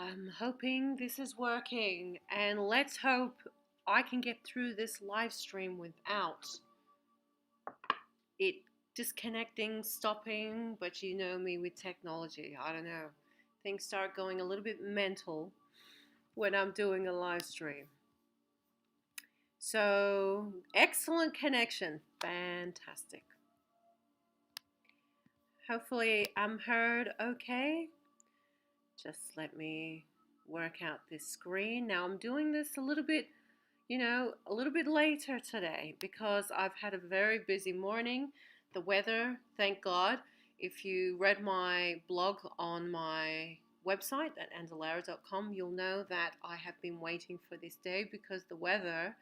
I'm hoping this is working, and let's hope I can get through this live stream without it disconnecting, stopping. But you know me with technology, I don't know. Things start going a little bit mental when I'm doing a live stream. So, excellent connection. Fantastic. Hopefully, I'm heard okay. Just let me work out this screen. Now, I'm doing this a little bit later today because I've had a very busy morning. The weather, thank God. If you read my blog on my website at andulairah.com, you'll know that I have been waiting for this day because the weather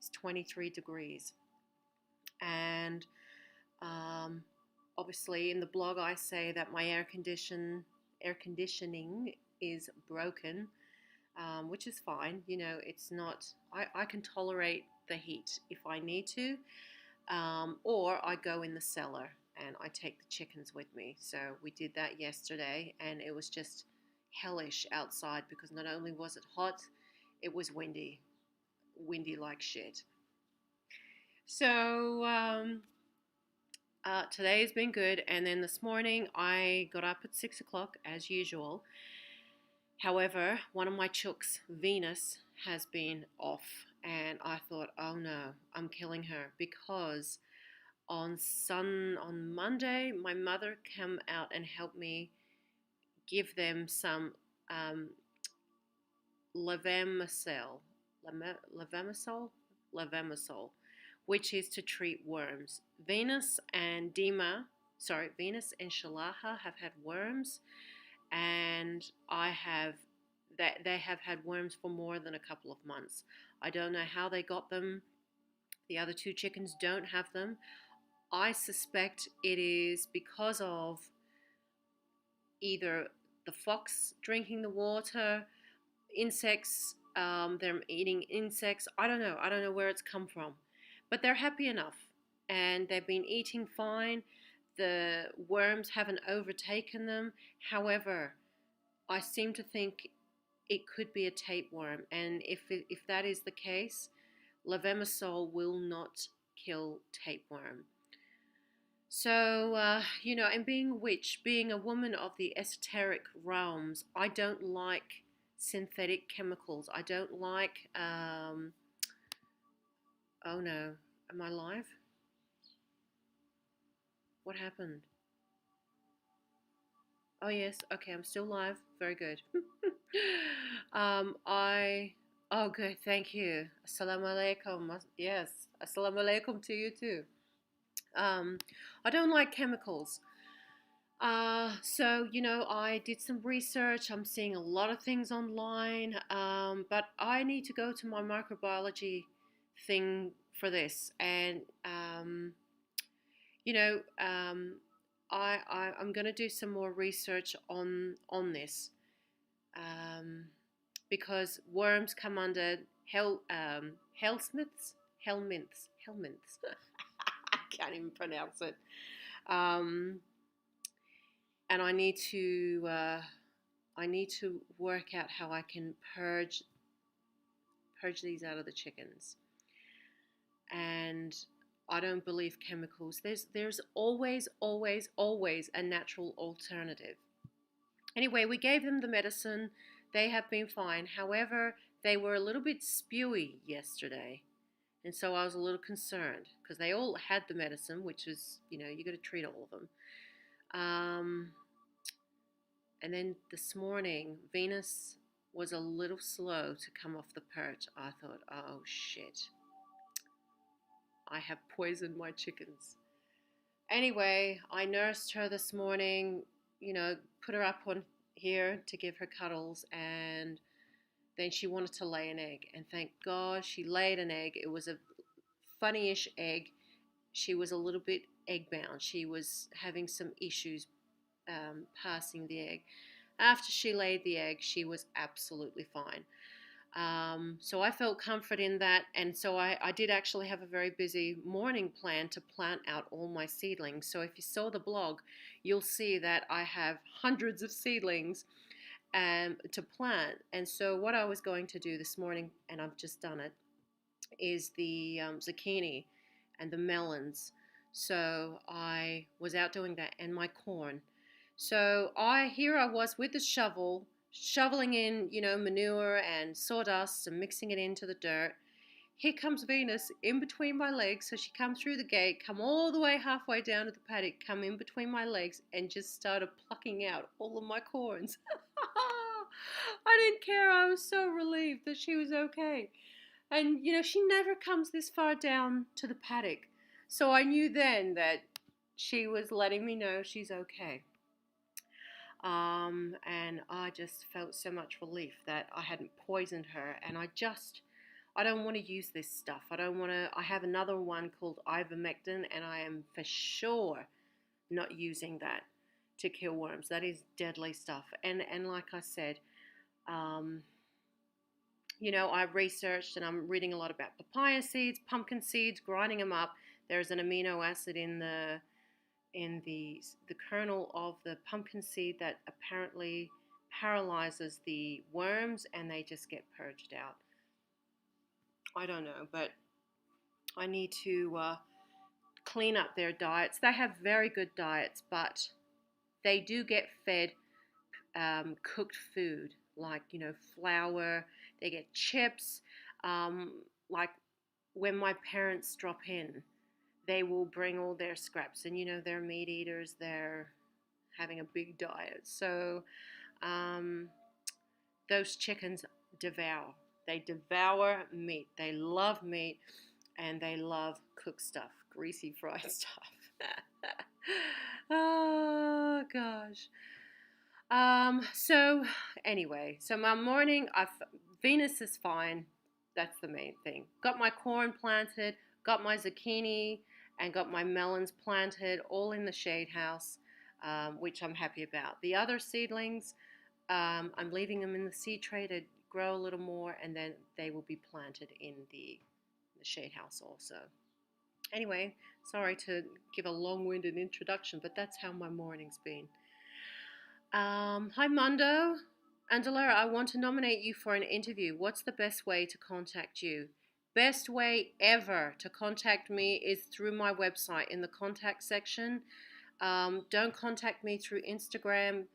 is 23 degrees. And um, obviously, in the blog, I say that my air conditioning is broken, which is fine. It's not. I can tolerate the heat if I need to, or I go in the cellar and I take the chickens with me. So we did that yesterday, and it was just hellish outside because not only was it hot, it was windy like shit. So today has been good, and then this morning I got up at 6 o'clock as usual. However, one of my chooks, Venus, has been off, and I thought, oh no, I'm killing her because on Monday, my mother came out and helped me give them some um, levamisole, levamisole, which is to treat worms. Venus and Shalaha have had worms, and they have had worms for more than a couple of months. I don't know how they got them. The other two chickens don't have them. I suspect it is because of either the fox drinking the water, insects, they're eating insects. I don't know. I don't know where it's come from. But they're happy enough, and they've been eating fine. The worms haven't overtaken them. However, I seem to think it could be a tapeworm, and if that is the case, levamisole will not kill tapeworm. So, and being a witch, being a woman of the esoteric realms, I don't like synthetic chemicals. I don't like, oh no, am I live? What happened? Oh, yes, okay, I'm still live. Very good. um, I, oh, good, thank you. Assalamu alaikum. Yes, assalamu alaikum to you too. I don't like chemicals. So, I did some research. I'm seeing a lot of things online, but I need to go to my microbiology thing for this. And, you know, um, I'm going to do some more research on this because worms come under helminths. I can't even pronounce it. And I need to work out how I can purge these out of the chickens. And I don't believe chemicals. There's always a natural alternative. Anyway, we gave them the medicine. They have been fine. However, they were a little bit spewy yesterday. And so I was a little concerned because they all had the medicine, which is, you got to treat all of them. And then this morning, Venus was a little slow to come off the perch. I thought, oh shit, I have poisoned my chickens. Anyway, I nursed her this morning, put her up on here to give her cuddles, and then she wanted to lay an egg. And thank God she laid an egg. It was a funny-ish egg. She was a little bit egg-bound. She was having some issues passing the egg. After she laid the egg, she was absolutely fine. So I felt comfort in that, and so I did actually have a very busy morning plan to plant out all my seedlings. So if you saw the blog, you'll see that I have hundreds of seedlings, to plant. And so what I was going to do this morning, and I've just done it, is the zucchini and the melons. So I was out doing that, and my corn. So I was with the shovel, shoveling in, manure and sawdust and mixing it into the dirt. Here comes Venus in between my legs. So she come through the gate, come all the way halfway down to the paddock, come in between my legs, and just started plucking out all of my corns. I didn't care. I was so relieved that she was okay. And, she never comes this far down to the paddock. So I knew then that she was letting me know she's okay. And I just felt so much relief that I hadn't poisoned her. And I don't want to use this stuff. I have another one called ivermectin, and I am for sure not using that to kill worms. That is deadly stuff. And like I said, I've researched and I'm reading a lot about papaya seeds, pumpkin seeds, grinding them up. There's an amino acid in the kernel of the pumpkin seed that apparently paralyzes the worms and they just get purged out. I don't know, but I need to clean up their diets. They have very good diets, but they do get fed cooked food like, flour. They get chips. Like when my parents drop in, they will bring all their scraps, and they're meat eaters. They're having a big diet, so those chickens devour. They devour meat. They love meat, and they love cooked stuff, greasy fried stuff. Oh gosh. So anyway, so my morning, Venus is fine. That's the main thing. Got my corn planted, got my zucchini, and got my melons planted, all in the shade house, which I'm happy about. The other seedlings, I'm leaving them in the seed tray to grow a little more, and then they will be planted in the shade house also. Anyway, sorry to give a long-winded introduction, but that's how my morning's been. Hi, Mundo. Andulairah, I want to nominate you for an interview. What's the best way to contact you? Best way ever to contact me is through my website in the contact section. Don't contact me through Instagram.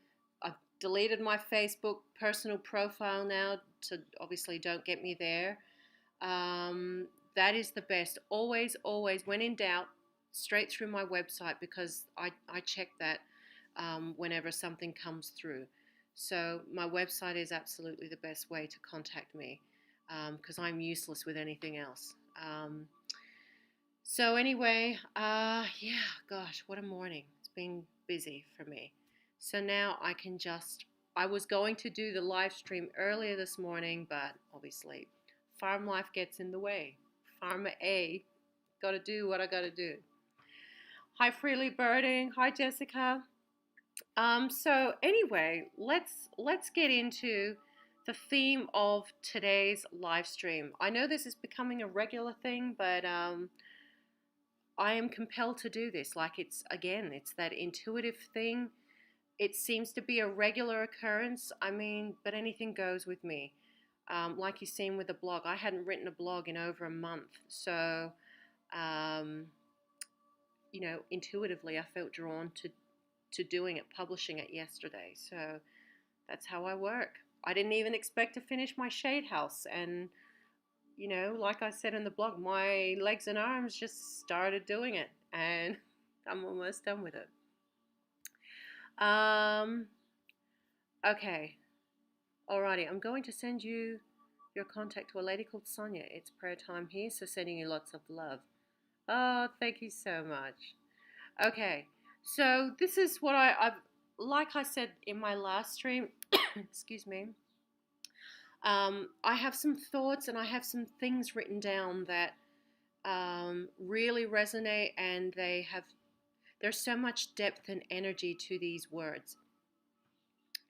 I've deleted my Facebook personal profile now, so obviously don't get me there. That is the best. Always, always, when in doubt, straight through my website, because I check that whenever something comes through. So my website is absolutely the best way to contact me, because I'm useless with anything else. So anyway, yeah, gosh, what a morning. It's been busy for me. So now I was going to do the live stream earlier this morning, but obviously farm life gets in the way. Farmer A, got to do what I got to do. Hi, Freely Birding. Hi, Jessica. So anyway, let's get into the theme of today's live stream. I know this is becoming a regular thing, but I am compelled to do this. Like it's that intuitive thing. It seems to be a regular occurrence. I mean, but anything goes with me. Like you've seen with the blog, I hadn't written a blog in over a month, so intuitively I felt drawn to doing it, publishing it yesterday. So that's how I work. I didn't even expect to finish my shade house, and like I said in the blog, my legs and arms just started doing it, and I'm almost done with it. Okay. Alrighty, I'm going to send you your contact to a lady called Sonia. It's prayer time here, so sending you lots of love. Oh, thank you so much. Okay, so this is what I've, like I said in my last stream, excuse me, I have some thoughts and I have some things written down that really resonate, and there's so much depth and energy to these words.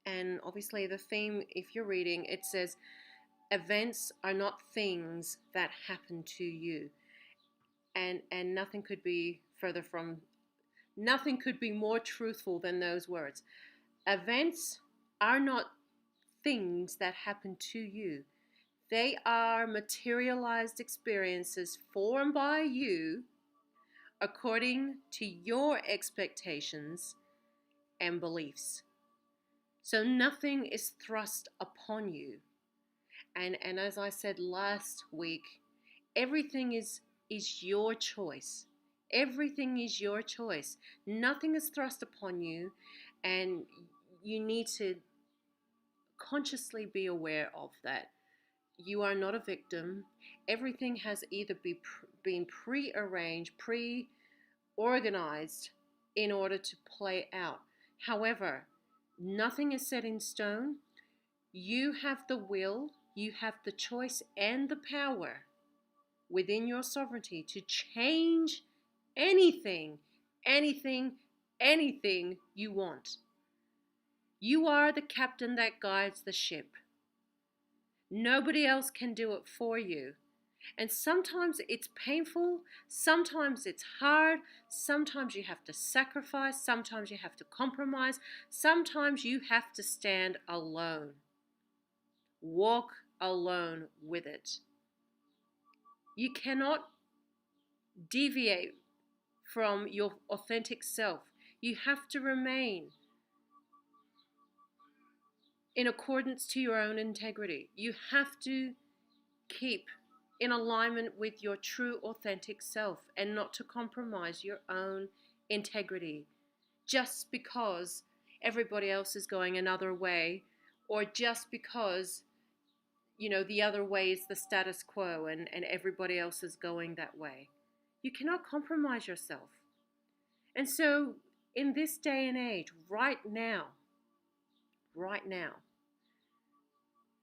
And obviously the theme, if you're reading, it says, events are not things that happen to you. And nothing could be nothing could be more truthful than those words. Events are not things that happen to you. They are materialized experiences formed by you according to your expectations and beliefs. So nothing is thrust upon you. And as I said last week, everything is your choice. Everything is your choice. Nothing is thrust upon you, and you need to consciously be aware of that. You are not a victim. Everything has either been pre-arranged, pre-organized in order to play out. However, nothing is set in stone. You have the will, you have the choice and the power within your sovereignty to change anything, anything, anything you want. You are the captain that guides the ship. Nobody else can do it for you. And sometimes it's painful, sometimes it's hard, sometimes you have to sacrifice, sometimes you have to compromise, sometimes you have to stand alone. Walk alone with it. You cannot deviate from your authentic self. You have to remain in accordance to your own integrity. You have to keep in alignment with your true authentic self and not to compromise your own integrity just because everybody else is going another way, or just because the other way is the status quo and everybody else is going that way. You cannot compromise yourself. And so in this day and age, right now,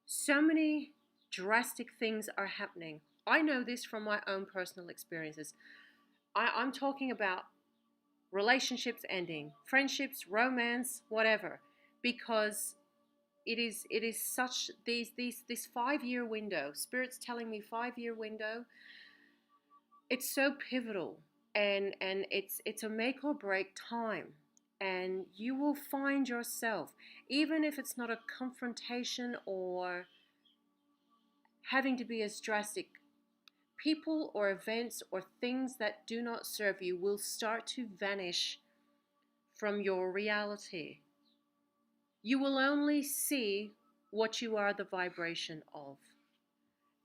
so many drastic things are happening. I know this from my own personal experiences. I'm talking about relationships ending, friendships, romance, whatever, because it is such this 5 year window. Spirit's telling me 5 year window. It's so pivotal, and it's a make or break time. And you will find yourself, even if it's not a confrontation or having to be as drastic, people or events or things that do not serve you will start to vanish from your reality. You will only see what you are the vibration of.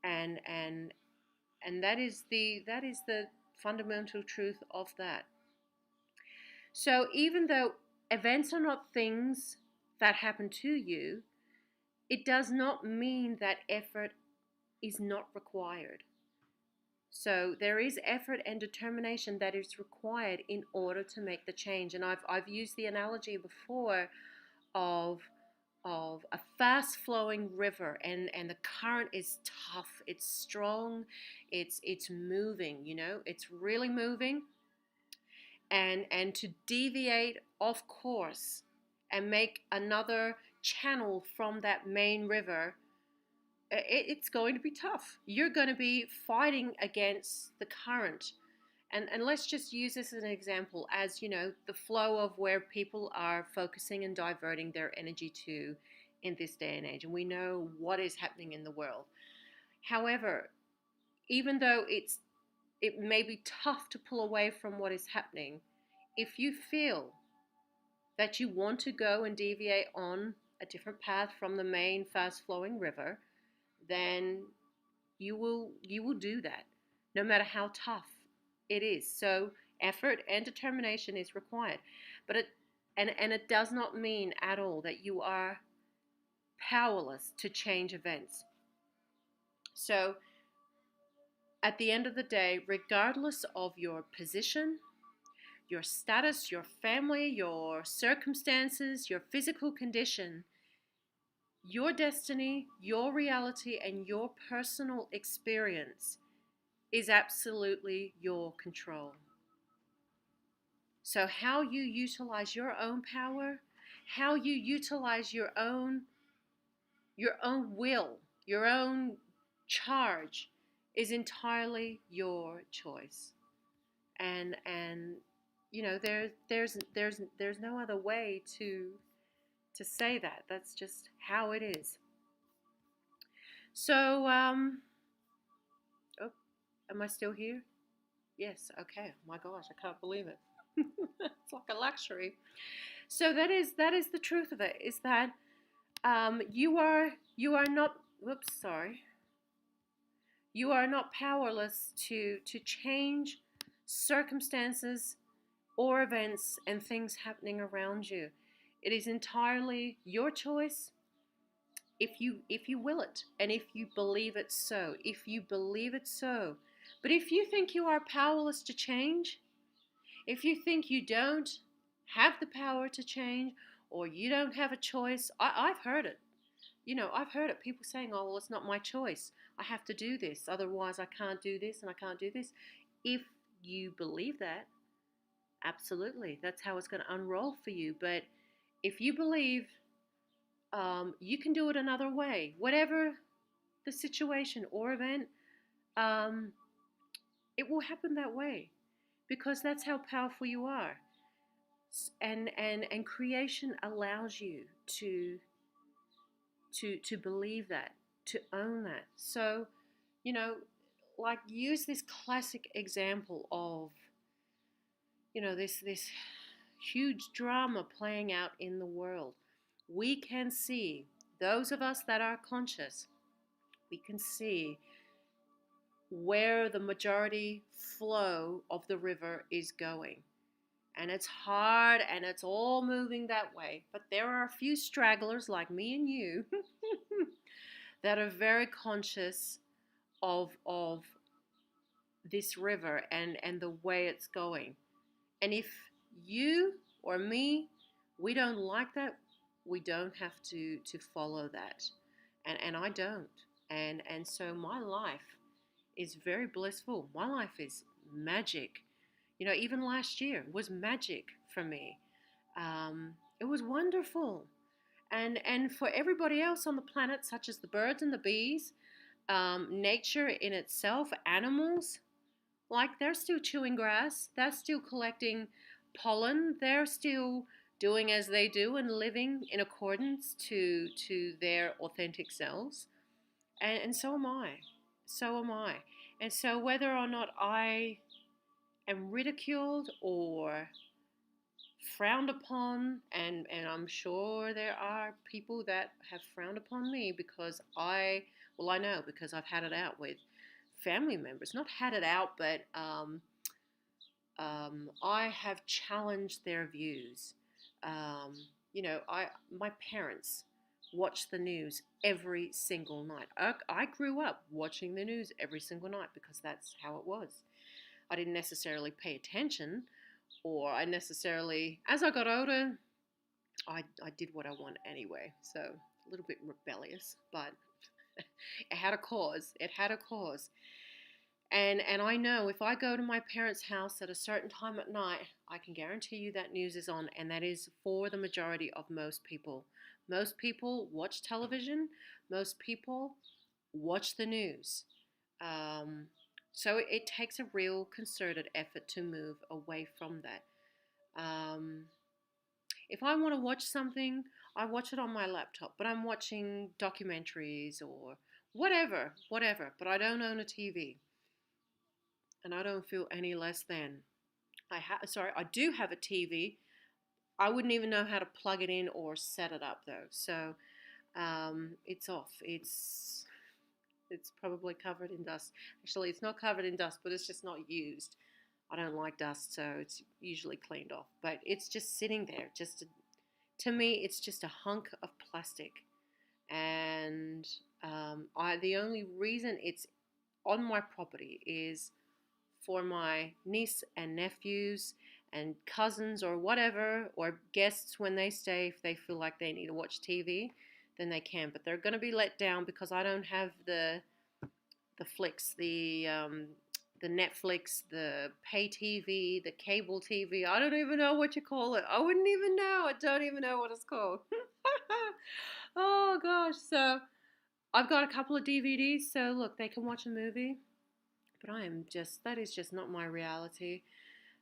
And that is the fundamental truth of that. So even though events are not things that happen to you, it does not mean that effort is not required. So there is effort and determination that is required in order to make the change. And I've used the analogy before of a fast flowing river, and the current is tough, it's strong, it's moving, it's really moving. And to deviate off course and make another channel from that main river, it's going to be tough. You're going to be fighting against the current. And let's just use this as an example, as the flow of where people are focusing and diverting their energy to in this day and age. And we know what is happening in the world. However, even though it may be tough to pull away from what is happening, if you feel that you want to go and deviate on a different path from the main fast flowing river, then you will do that, no matter how tough it is. So effort and determination is required, but it does not mean at all that you are powerless to change events. So at the end of the day, regardless of your position, your status, your family, your circumstances, your physical condition, your destiny, your reality, and your personal experience is absolutely your control. So how you utilize your own power, how you utilize your own will, your own charge, is entirely your choice. And there's no other way to say that. That's just how it is. So, oh, am I still here? Yes. Okay. My gosh, I can't believe it. It's like a luxury. So that is the truth of it. Is that you are not. Whoops, sorry. You are not powerless to change circumstances or events and things happening around you. It is entirely your choice if you will it and if you believe it so. If you believe it so. But if you think you are powerless to change, if you think you don't have the power to change or you don't have a choice, I've heard it. I've heard it. People saying, oh, well, it's not my choice. I have to do this. Otherwise, I can't do this and I can't do this. If you believe that, absolutely, that's how it's going to unroll for you. But if you believe you can do it another way, whatever the situation or event, um, it will happen that way because that's how powerful you are. And creation allows you to believe that, to own that. So, you know, like use this classic example of, this huge drama playing out in the world. We can see, those of us that are conscious, we can see where the majority flow of the river is going. And it's hard and it's all moving that way. But there are a few stragglers like me and you that are very conscious of this river and the way it's going. And if you or me, we don't like that, we don't have to follow that. And I don't. And so my life is very blissful. My life is magic. Even last year was magic for me. It was wonderful. And for everybody else on the planet, such as the birds and the bees, nature in itself, animals, like they're still chewing grass, they're still collecting pollen, they're still doing as they do and living in accordance to their authentic selves. And so am I. So am I. And so whether or not I am ridiculed or frowned upon, and I'm sure there are people that have frowned upon me because I know because I've had it out with family members. Not had it out, but I have challenged their views. My parents watch the news every single night. I grew up watching the news every single night because that's how it was. I didn't necessarily pay attention, or I necessarily, as I got older, I did what I want anyway. So a little bit rebellious, but it had a cause. It had a cause. And I know if I go to my parents' house at a certain time at night, I can guarantee you that news is on, and that is for the majority of most people. Most people watch television. Most people watch the news. Um, so it takes a real concerted effort to move away from that. Um, if I want to watch something, I watch it on my laptop, but I'm watching documentaries or whatever. But I don't own a TV, and I don't feel any less than. I do have a TV. I wouldn't even know how to plug it in or set it up though. So it's off. It's probably covered in dust. Actually, it's not covered in dust, but it's just not used. I don't like dust, so it's usually cleaned off. But it's just sitting there. To me, it's just a hunk of plastic. And the only reason it's on my property is for my niece and nephews and cousins or whatever, or guests when they stay, if they feel like they need to watch TV, then they can. But they're going to be let down because I don't have the flicks, the Netflix, the pay TV, the cable TV. I don't even know what you call it. I wouldn't even know. I don't even know what it's called. Oh gosh. So I've got a couple of DVDs, so look, they can watch a movie. But that is just not my reality.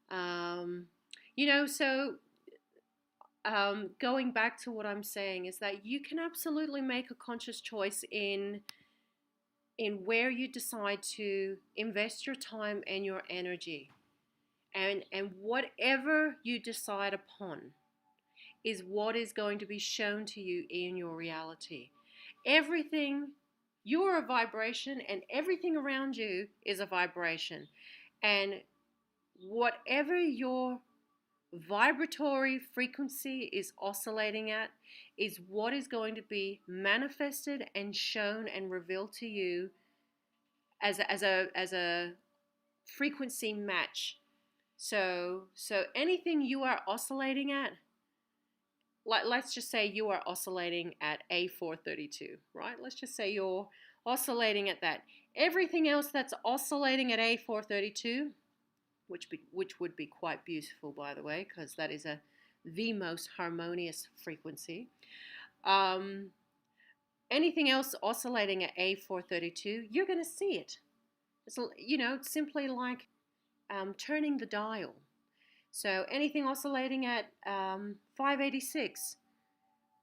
Um, so going back to what I'm saying is that you can absolutely make a conscious choice in in where you decide to invest your time and your energy. And whatever you decide upon is what is going to be shown to you in your reality. Everything, you're a vibration, and everything around you is a vibration. And whatever your vibratory frequency is oscillating at is what is going to be manifested and shown and revealed to you as a frequency match. So anything you are oscillating at, like let's just say you are oscillating at A432, right? Let's just say you're oscillating at that. Everything else that's oscillating at A432, which would be quite beautiful, by the way, because that is the most harmonious frequency. Anything else oscillating at A432, you're going to see it. It's, it's simply like turning the dial. So anything oscillating at 586,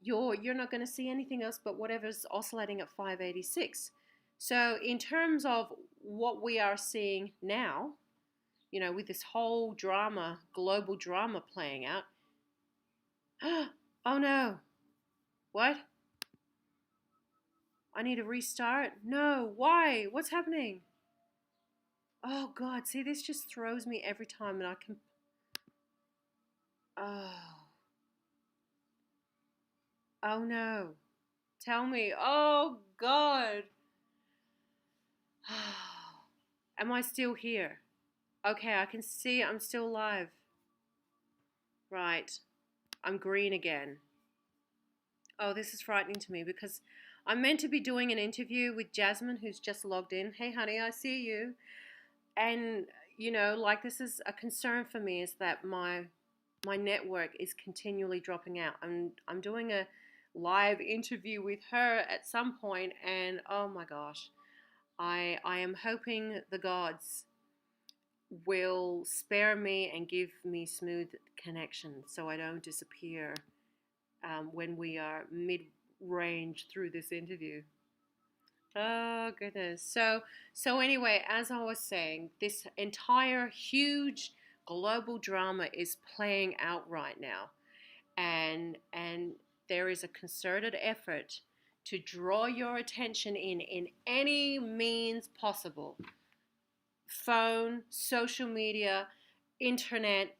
you're not going to see anything else but whatever's oscillating at 586. So in terms of what we are seeing now, with this whole drama, global drama playing out. Oh no. What? I need to restart? No. Why? What's happening? Oh God, see, this just throws me every time, and I can... Oh. Oh no. Tell me. Oh God. Am I still here? Okay, I can see I'm still alive. Right. I'm green again. Oh, this is frightening to me because I'm meant to be doing an interview with Jasmine, who's just logged in. Hey, honey, I see you. And, like, this is a concern for me, is that my network is continually dropping out. I'm doing a live interview with her at some point, and oh my gosh, I am hoping the gods will spare me and give me smooth connection so I don't disappear when we are mid-range through this interview. Oh goodness. So anyway, as I was saying, this entire huge global drama is playing out right now. And there is a concerted effort to draw your attention in any means possible. Phone, social media, internet,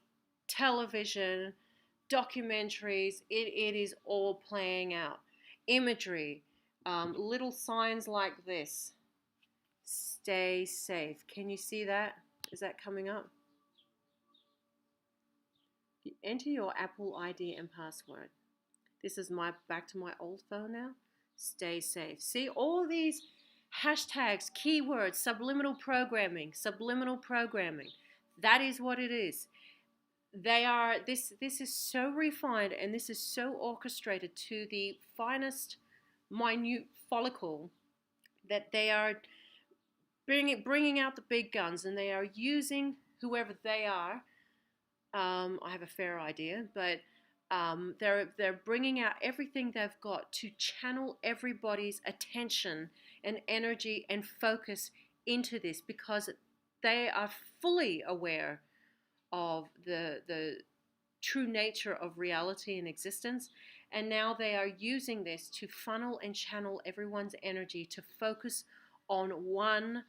television, documentaries, it is all playing out. Imagery, little signs like this. Stay safe. Can you see that? Is that coming up? Enter your Apple ID and password. This is back to my old phone now. Stay safe. See all these hashtags, keywords, subliminal programming. That is what it is. They are this is so refined, and this is so orchestrated to the finest minute follicle that they are bringing out the big guns, and they are using whoever they are. I have a fair idea, but they're bringing out everything they've got to channel everybody's attention and energy and focus into this, because they are fully aware of the true nature of reality and existence, and now they are using this to funnel and channel everyone's energy to focus on one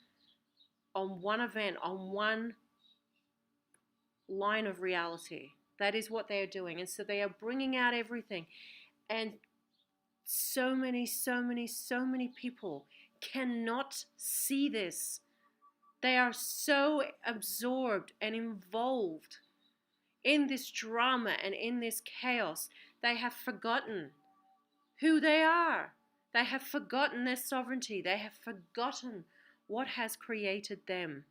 event, on one line of reality. That is what they are doing. And so they are bringing out everything. And so many people cannot see this. They are so absorbed and involved in this drama and in this chaos. They have forgotten who they are. They have forgotten their sovereignty. They have forgotten what has created them.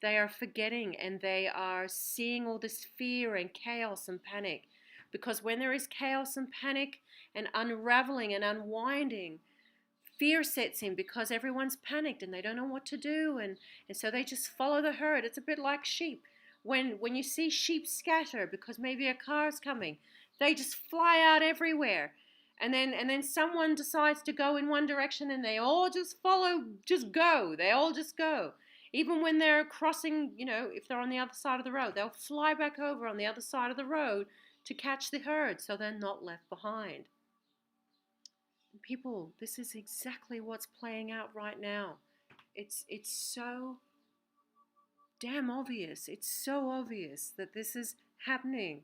They are forgetting, and they are seeing all this fear and chaos and panic. Because when there is chaos and panic and unraveling and unwinding, fear sets in because everyone's panicked and they don't know what to do. And so they just follow the herd. It's a bit like sheep. When you see sheep scatter because maybe a car's coming, they just fly out everywhere. And then someone decides to go in one direction and they all just follow, just go. They all just go. Even when they're crossing, if they're on the other side of the road, they'll fly back over on the other side of the road to catch the herd so they're not left behind. People, this is exactly what's playing out right now. It's so damn obvious. It's so obvious that this is happening.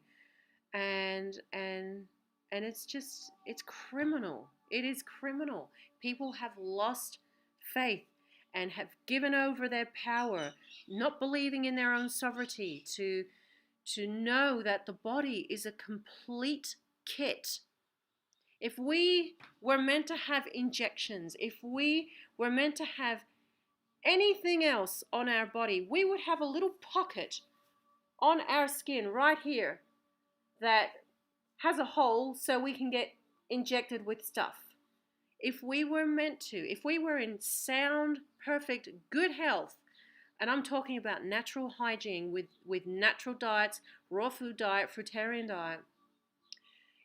And it's criminal. It is criminal. People have lost faith and have given over their power, not believing in their own sovereignty, to know that the body is a complete kit. If we were meant to have injections, if we were meant to have anything else on our body, we would have a little pocket on our skin right here that has a hole so we can get injected with stuff. If we were meant to, if we were in sound, perfect, good health, and I'm talking about natural hygiene with natural diets, raw food diet, fruitarian diet,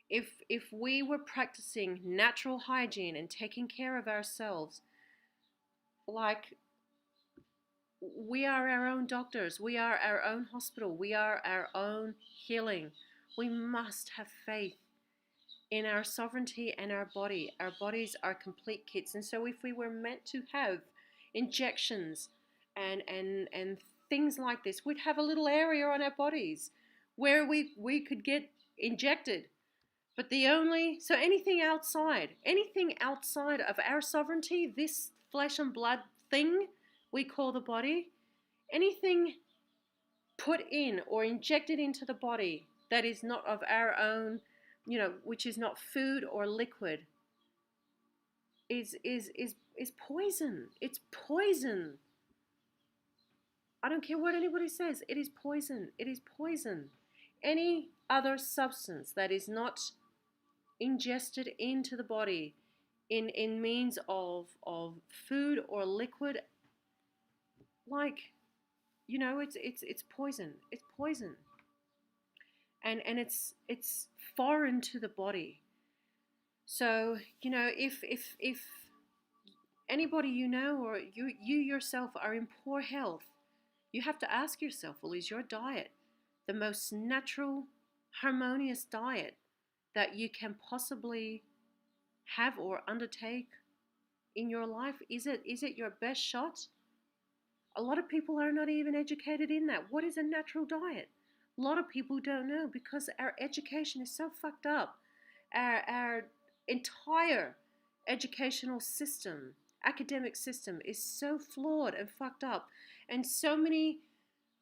if we were practicing natural hygiene and taking care of ourselves, like, we are our own doctors, we are our own hospital, we are our own healing. We must have faith in our sovereignty and our body. Our bodies are complete kits. And so if we were meant to have injections and things like this, we'd have a little area on our bodies where we could get injected. But so anything outside of our sovereignty, this flesh and blood thing we call the body, anything put in or injected into the body that is not of our own, which is not food or liquid, is poison. It's poison. I don't care what anybody says. It is poison. It is poison. Any other substance that is not ingested into the body in means of food or liquid, it's poison. It's poison. And it's foreign to the body. So, if anybody or you yourself are in poor health, you have to ask yourself, well, is your diet the most natural, harmonious diet that you can possibly have or undertake in your life? Is it your best shot? A lot of people are not even educated in that. What is a natural diet? A lot of people don't know because our education is so fucked up. Our entire educational system, academic system, is so flawed and fucked up. And so many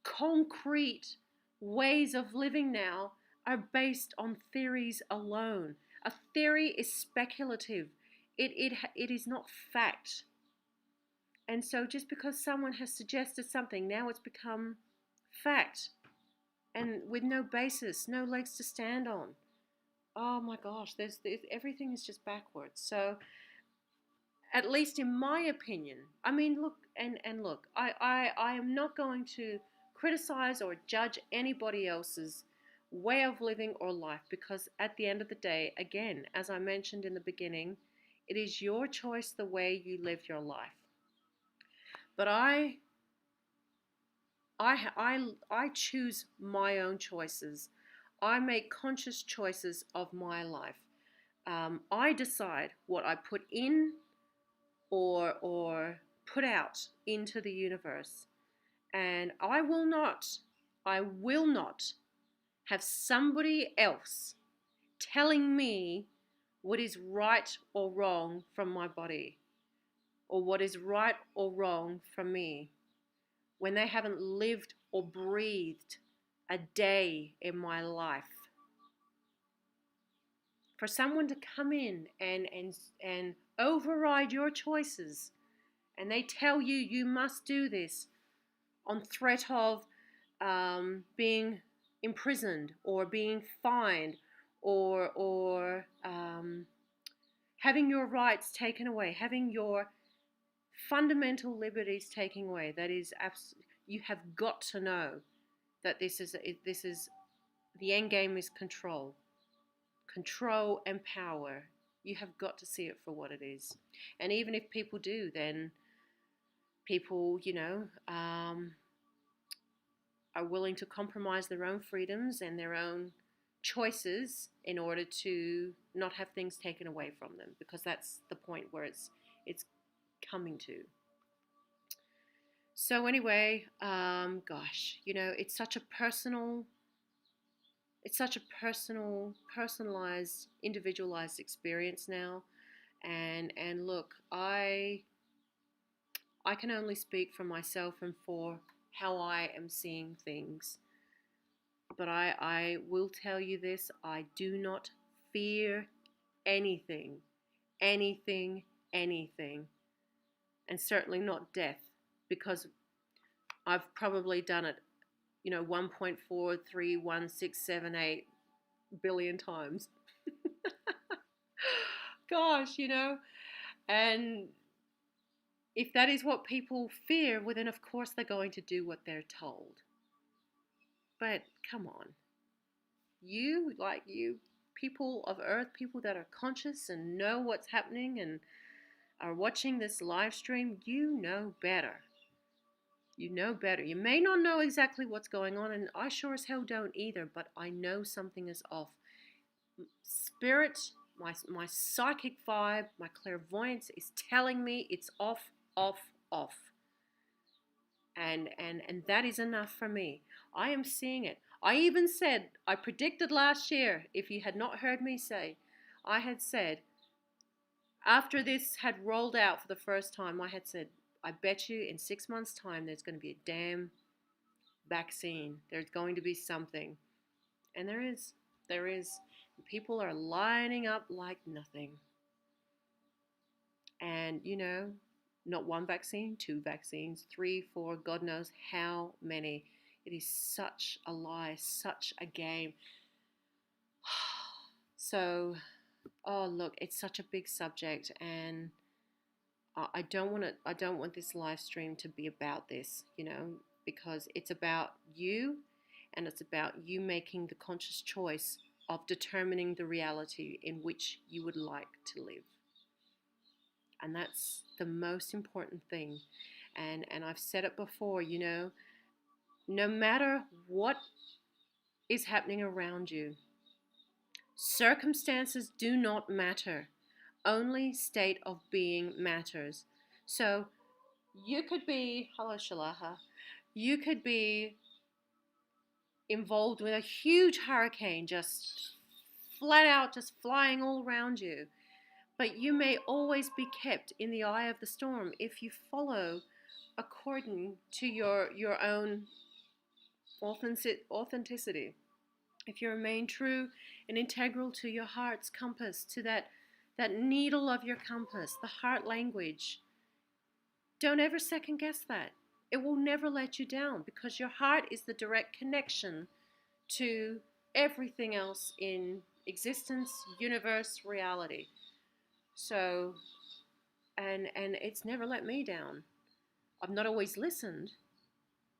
concrete ways of living now are based on theories alone. A theory is speculative. It is not fact. And so just because someone has suggested something, now it's become fact. And with no basis, no legs to stand on. Oh my gosh, there's everything is just backwards. So, at least in my opinion, I mean, look, I am not going to criticize or judge anybody else's way of living or life, because at the end of the day, again, as I mentioned in the beginning, it is your choice the way you live your life. But I choose my own choices. I make conscious choices of my life. I decide what I put in or put out into the universe. And I will not have somebody else telling me what is right or wrong from my body, or what is right or wrong from me, when they haven't lived or breathed a day in my life. For someone to come in and override your choices, and they tell you you must do this on threat of being imprisoned or being fined or having your rights taken away, having your fundamental liberties taken away, that is you have got to know that this is the end game is control and power. You have got to see it for what it is. And even if people do, then people, are willing to compromise their own freedoms and their own choices in order to not have things taken away from them, because that's the point where it's coming to. So anyway, gosh, it's such a personalized, individualized experience now. And look, I can only speak for myself and for how I am seeing things. But I will tell you this: I do not fear anything, anything, anything, and certainly not death, because I've probably done it, 1.431678 billion times. Gosh, and if that is what people fear, well, then of course they're going to do what they're told. But come on, you people of Earth, people that are conscious and know what's happening and are watching this live stream, you know better. You know better. You may not know exactly what's going on, and I sure as hell don't either, but I know something is off. Spirit, my psychic vibe, my clairvoyance is telling me it's off, off, off. And that is enough for me. I am seeing it. I even said, I predicted last year, if you had not heard me say, I had said, after this had rolled out for the first time, I had said, I bet you in 6 months' time there's going to be a damn vaccine. There's going to be something. And there is. There is. People are lining up like nothing. And, not one vaccine, 2 vaccines, 3, 4, God knows how many. It is such a lie, such a game. So, look, it's such a big subject, and I don't want this live stream to be about this, because it's about you, and it's about you making the conscious choice of determining the reality in which you would like to live. And that's the most important thing. And I've said it before, no matter what is happening around you, circumstances do not matter. Only state of being matters. So you could be, hello Shalaha, you could be involved with a huge hurricane, just flat out, just flying all around you. But you may always be kept in the eye of the storm if you follow according to your own authenticity. If you remain true and integral to your heart's compass, to that needle of your compass, the heart language, don't ever second guess that. It will never let you down, because your heart is the direct connection to everything else in existence, universe, reality. So, and it's never let me down. I've not always listened,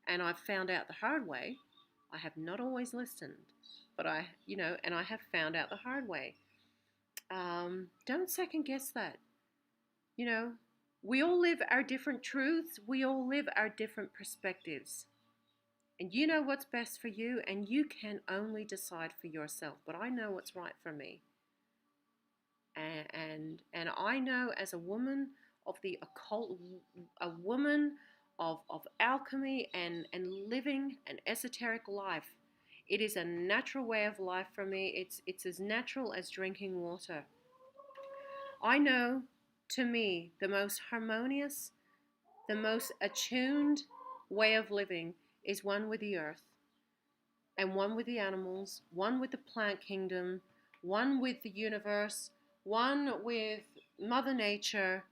and I've found out the hard way. I have not always listened, but I have found out the hard way. Don't second guess that. We all live our different truths. We all live our different perspectives. And you know what's best for you, and you can only decide for yourself. But I know what's right for me. And I know, as a woman of the occult, a woman of alchemy and living an esoteric life, it is a natural way of life for me. It's as natural as drinking water. I know, to me, the most harmonious, the most attuned way of living is one with the earth, and one with the animals, one with the plant kingdom, one with the universe, one with Mother Nature,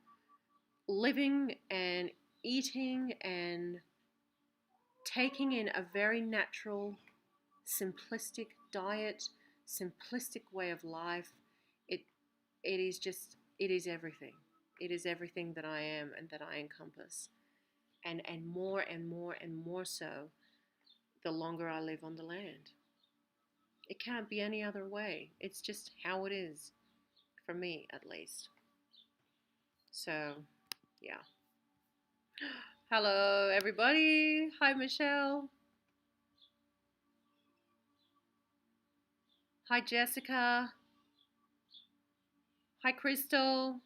living and eating and taking in a very natural, simplistic diet, simplistic way of life. It is everything. It is everything that I am and that I encompass. And more and more and more so the longer I live on the land. It can't be any other way. It's just how it is. for me at least. So, yeah. Hello, everybody. Hi, Michelle. Hi, Jessica. Hi, Crystal.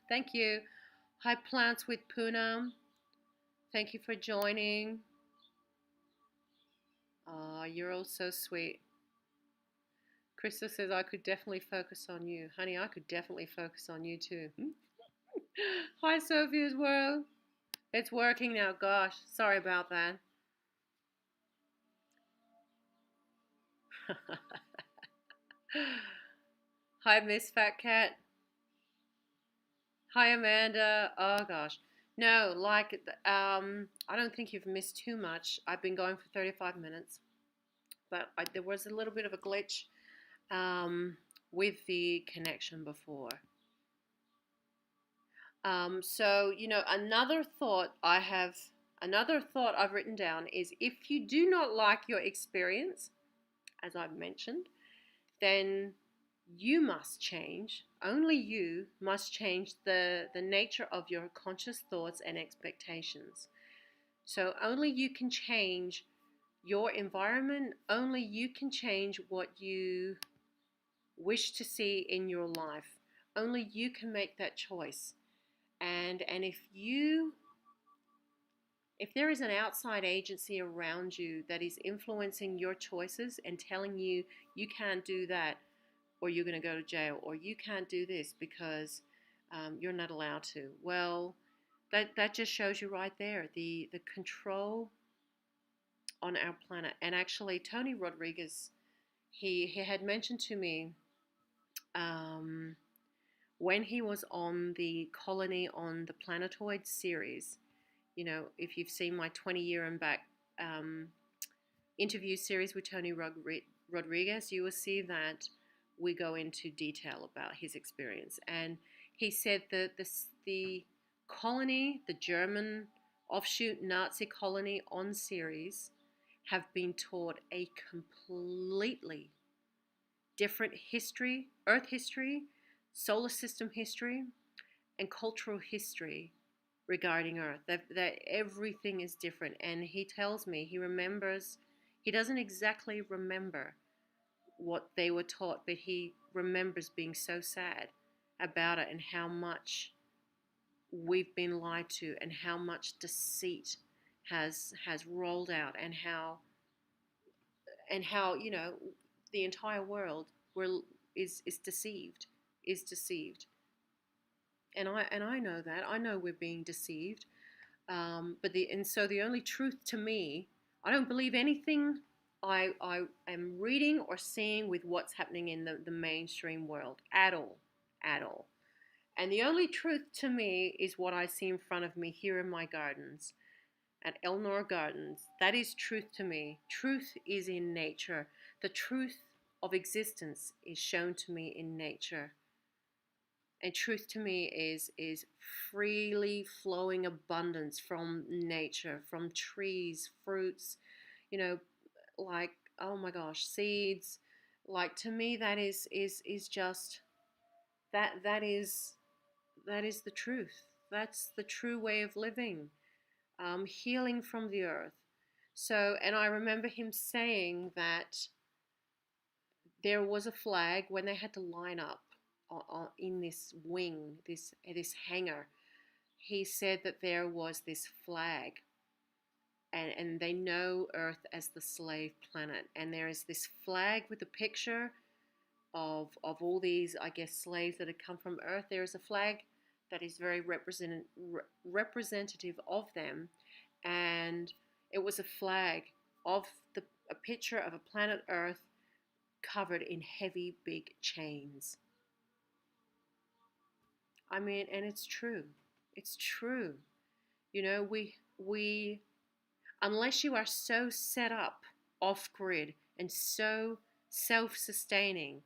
Thank you. Hi, Plants with Poonam. Thank you for joining. You're all so sweet. Crystal says, I could definitely focus on you. Honey, I could definitely focus on you too. Hi, Sophia's World. It's working now. Gosh, sorry about that. Hi, Miss Fat Cat. Hi, Amanda. Oh gosh, no, like I don't think you've missed too much. I've been going for 35 minutes, but there was a little bit of a glitch um, with the connection before. So another thought I've written down is if you do not like your experience, as I've mentioned, then you must change. Only you must change the nature of your conscious thoughts and expectations. So only you can change your environment. Only you can change what you wish to see in your life. Only you can make that choice. And if there is an outside agency around you that is influencing your choices and telling you you can't do that, or you're going to go to jail, or you can't do this because you're not allowed to. Well, that just shows you right there the control on our planet. And actually, Tony Rodriguez, he had mentioned to me um, when he was on the Colony on the Planetoid series. You know, if you've seen my 20-year and back um, interview series with Tony Rodriguez, you will see that we go into detail about his experience. And he said that the colony, the German offshoot Nazi colony on Ceres, have been taught a completely different history, Earth history, solar system history, and cultural history regarding Earth. That everything is different. And he tells me he doesn't exactly remember what they were taught, but he remembers being so sad about it and how much we've been lied to and how much deceit has rolled out and how the entire world is deceived. And I know that. I know we're being deceived. So the only truth to me, I don't believe anything I am reading or seeing with what's happening in the mainstream world at all. At all. And the only truth to me is what I see in front of me here in my gardens, at Elnor Gardens. That is truth to me. Truth is in nature. The truth of existence is shown to me in nature. And truth to me is freely flowing abundance from nature, from trees, fruits, you know, like, oh my gosh, seeds. Like, to me, that is just that is the truth. That's the true way of living. Healing from the earth. So, and I remember him saying that there was a flag when they had to line up in this wing, this hangar. He said that there was this flag, and they know Earth as the slave planet, and there is this flag with a picture of all these, I guess, slaves that had come from Earth. There is a flag that is very representative of them, and it was a flag of a picture of a planet Earth covered in heavy, big chains. I mean, and it's true. It's true. You know, we unless you are so set up off grid and so self-sustaining,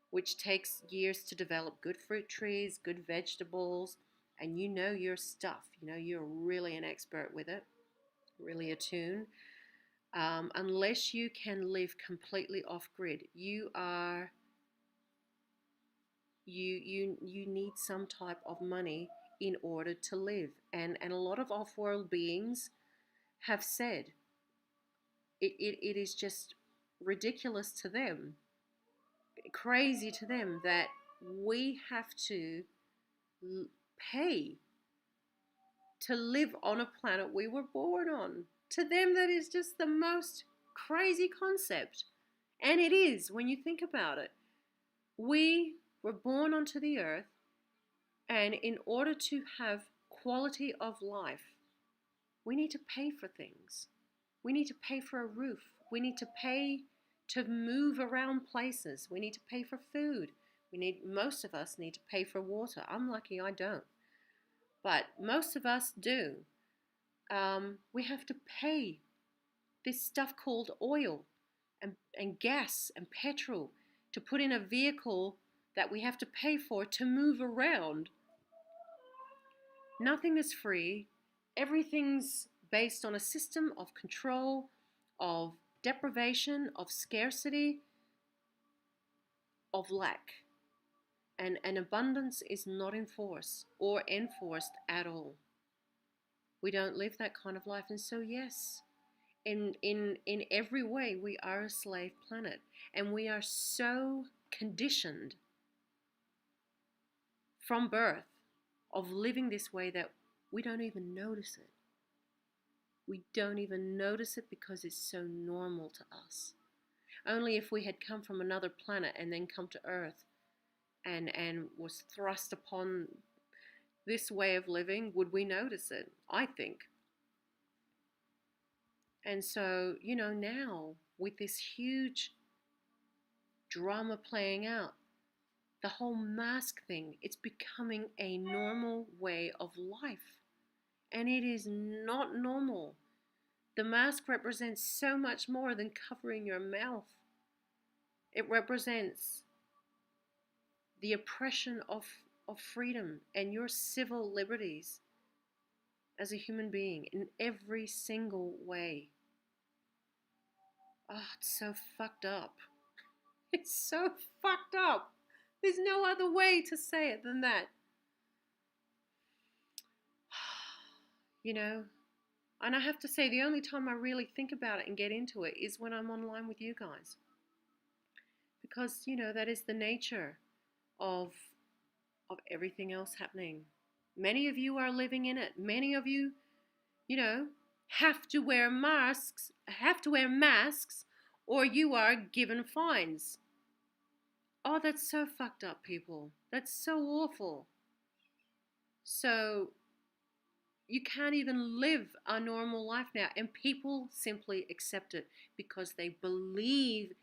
which takes years to develop good fruit trees, good vegetables, and you know your stuff. You know, you're really an expert with it, really attuned. Unless you can live completely off grid, you are you need some type of money in order to live. And a lot of off-world beings have said it is just ridiculous to them, crazy to them, that we have to pay to live on a planet we were born on. To them, that is just the most crazy concept. And it is, when you think about it. We were born onto the earth, and in order to have quality of life, we need to pay for things. We need to pay for a roof. We need to pay to move around places. We need to pay for food. Most of us need to pay for water. I'm lucky I don't, but most of us do. We have to pay this stuff called oil and gas and petrol to put in a vehicle that we have to pay for to move around. Nothing is free. Everything's based on a system of control, of deprivation, of scarcity, of lack. And abundance is not enforced or enforced at all. We don't live that kind of life. And so, yes, in every way, we are a slave planet. And we are so conditioned from birth of living this way that we don't even notice it. We don't even notice it because it's so normal to us. Only if we had come from another planet and then come to Earth and was thrust upon this way of living would we notice it, I think. And so, now with this huge drama playing out, the whole mask thing, it's becoming a normal way of life. And it is not normal. The mask represents so much more than covering your mouth. It represents the oppression of freedom and your civil liberties as a human being in every single way. Oh, it's so fucked up. It's so fucked up. There's no other way to say it than that. And I have to say, the only time I really think about it and get into it is when I'm online with you guys. Because, that is the nature of everything else happening. Many of you are living in it. Many of you, have to wear masks, or you are given fines. Oh, that's so fucked up, people. That's so awful. So you can't even live a normal life now, and people simply accept it because they believe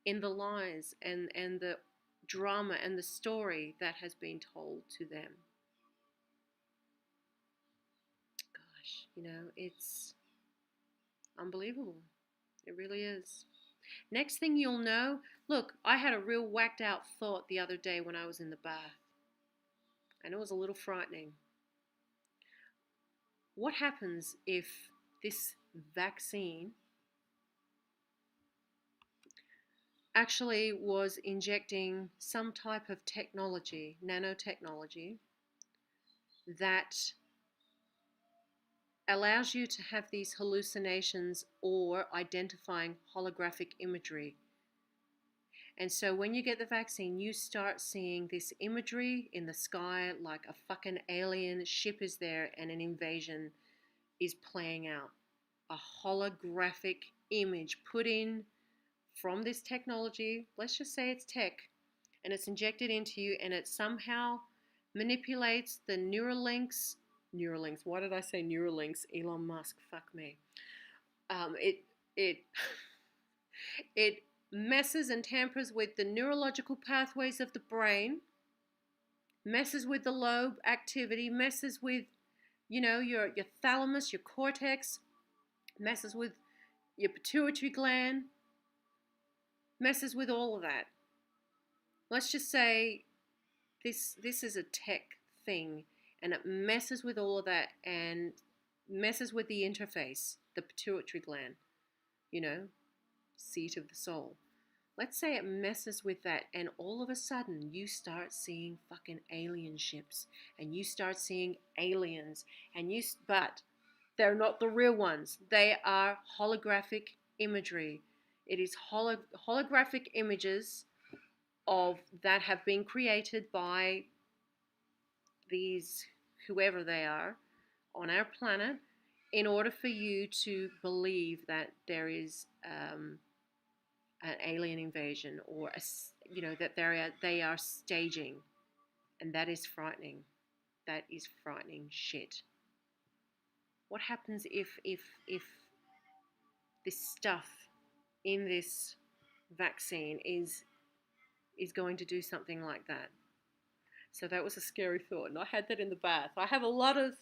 in the lies and the drama and the story that has been told to them. Gosh, it's unbelievable. It really is. Next thing you'll know, look, I had a real whacked out thought the other day when I was in the bath, and it was a little frightening. What happens if this vaccine actually was injecting some type of technology, nanotechnology, that allows you to have these hallucinations or identifying holographic imagery? And so when you get the vaccine, you start seeing this imagery in the sky, like a fucking alien ship is there and an invasion is playing out. A holographic image put in from this technology, let's just say it's tech, and it's injected into you, and it somehow manipulates the Neuralinks, why did I say Neuralinks? Elon Musk, fuck me. It messes and tampers with the neurological pathways of the brain, messes with the lobe activity, messes with, your thalamus, your cortex, messes with your pituitary gland, messes with all of that. Let's just say this is a tech thing, and it messes with all of that and messes with the interface, the pituitary gland, seat of the soul. let's say it messes with that, and all of a sudden you start seeing fucking alien ships, and you start seeing aliens, but they're not the real ones. They are holographic imagery. It is holographic images of that have been created by these whoever they are on our planet in order for you to believe that there is an alien invasion, or that they are staging, and that is frightening. That is frightening shit. What happens if this stuff in this vaccine is going to do something like that? So that was a scary thought, and I had that in the bath. I have a lot of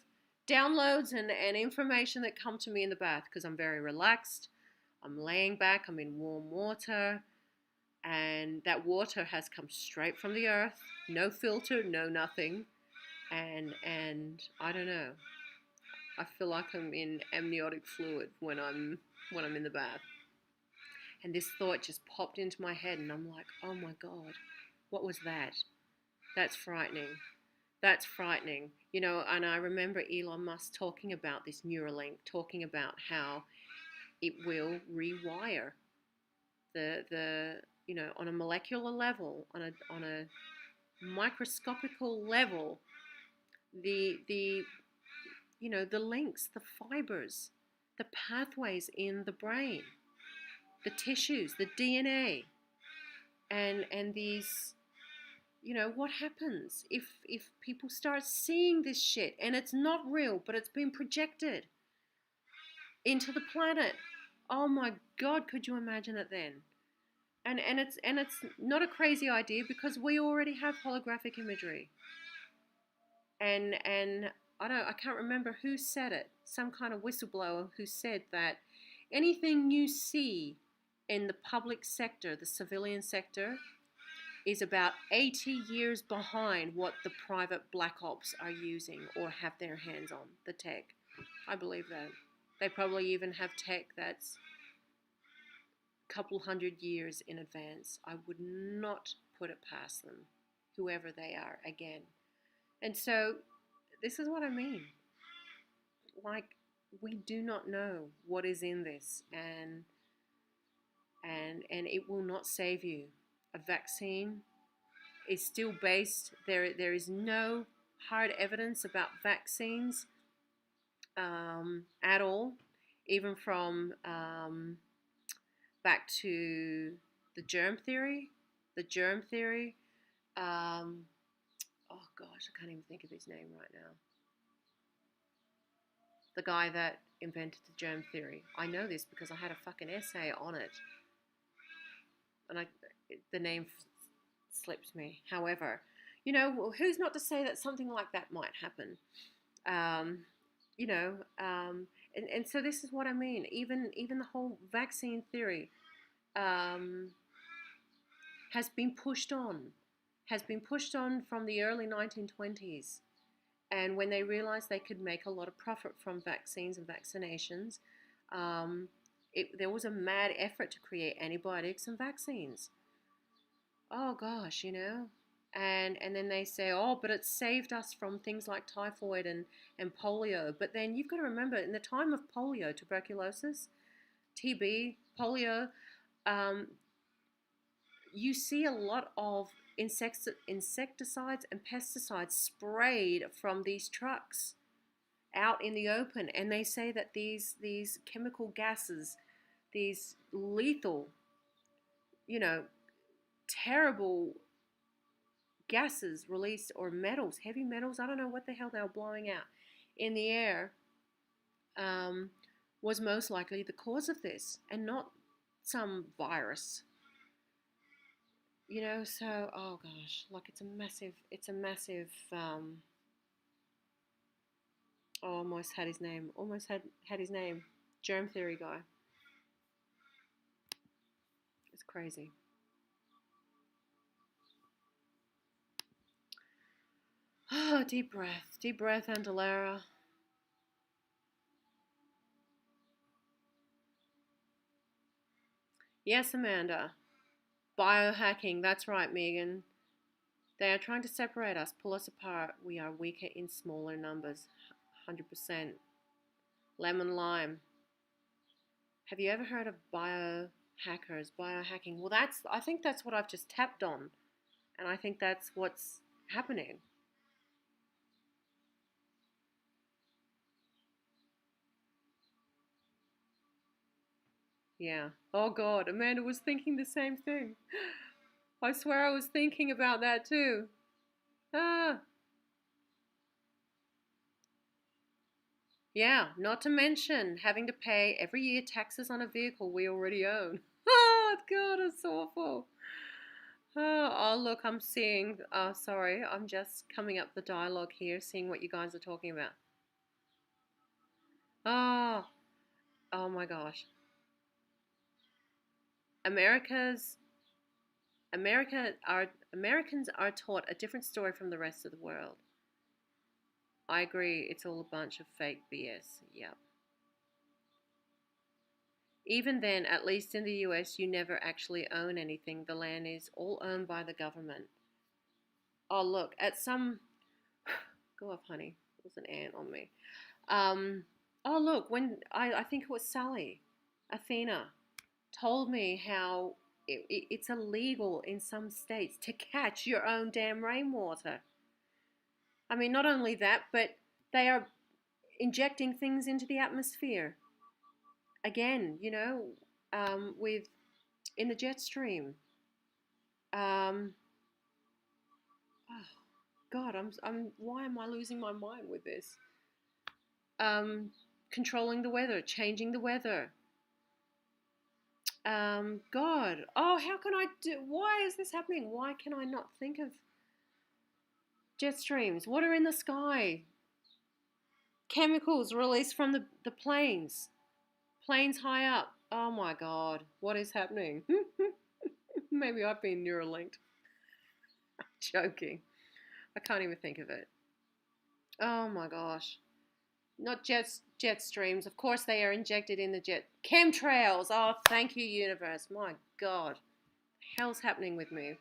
downloads and information that come to me in the bath because I'm very relaxed. I'm laying back, I'm in warm water, and that water has come straight from the earth, no filter, no nothing, and I don't know. I feel like I'm in amniotic fluid when I'm in the bath. And this thought just popped into my head, and I'm like, oh my God, what was that? That's frightening. That's frightening. And I remember Elon Musk talking about this Neuralink, talking about how it will rewire the on a molecular level, on a microscopical level, the links, the fibers, the pathways in the brain, the tissues, the DNA, and these, what happens if people start seeing this shit and it's not real, but it's been projected into the planet? Oh my God, could you imagine it then? And it's not a crazy idea because we already have holographic imagery. And I can't remember who said it. Some kind of whistleblower who said that anything you see in the public sector, the civilian sector, is about 80 years behind what the private black ops are using or have their hands on, the tech. I believe that. They probably even have tech that's a couple hundred years in advance. I would not put it past them, whoever they are, again. And so this is what I mean. Like, we do not know what is in this, and it will not save you. A vaccine is still based. There is no hard evidence about vaccines at all, even from back to the germ theory. Oh gosh, I can't even think of his name right now. The guy that invented the germ theory. I know this because I had a fucking essay on it, and the name slips me. However, who's not to say that something like that might happen? And so this is what I mean. Even the whole vaccine theory has been pushed on from the early 1920s. And when they realized they could make a lot of profit from vaccines and vaccinations, there was a mad effort to create antibiotics and vaccines. Oh gosh, and then they say, oh, but it saved us from things like typhoid and polio. But then you've got to remember, in the time of polio, tuberculosis, TB, polio, you see a lot of insecticides and pesticides sprayed from these trucks out in the open, and they say that these chemical gases, these lethal, terrible gases released, or metals, heavy metals, I don't know what the hell they were blowing out in the air, was most likely the cause of this, and not some virus. So, oh gosh, like it's a massive, oh, almost had his name, germ theory guy. It's crazy. Oh, deep breath, Andulairah. Yes, Amanda. Biohacking, that's right, Megan. They are trying to separate us, pull us apart. We are weaker in smaller numbers. 100%. Lemon lime. Have you ever heard of biohackers, biohacking? Well, I think that's what I've just tapped on. And I think that's what's happening. Yeah. Oh, God. Amanda was thinking the same thing. I swear I was thinking about that too. Ah, yeah. Not to mention having to pay every year taxes on a vehicle we already own. Oh, God, it's awful. Oh, look, I'm seeing. Oh, sorry. I'm just coming up the dialogue here, seeing what you guys are talking about. Oh, oh my gosh. America's Americans are taught a different story from the rest of the world. I agree. It's all a bunch of fake BS. Yep. Even then, at least in the US, you never actually own anything. The land is all owned by the government. Oh, look, at some. Go off, honey. There's an ant on me. Um, oh, look, I think it was Sally, Athena, told me how it's illegal in some states to catch your own damn rainwater. I mean, not only that, but they are injecting things into the atmosphere. Again, with in the jet stream. Um, oh, God, why am I losing my mind with this? Controlling the weather, changing the weather. God, oh, how can I do? Why is this happening? Why can I not think of jet streams? Water in the sky, chemicals released from the planes high up. Oh my God, what is happening? Maybe I've been Neuralinked. Joking. I can't even think of it. Oh my gosh. Not jet streams. Of course, they are injected in the jet. Chemtrails. Oh, thank you, universe. My God. The hell's happening with me?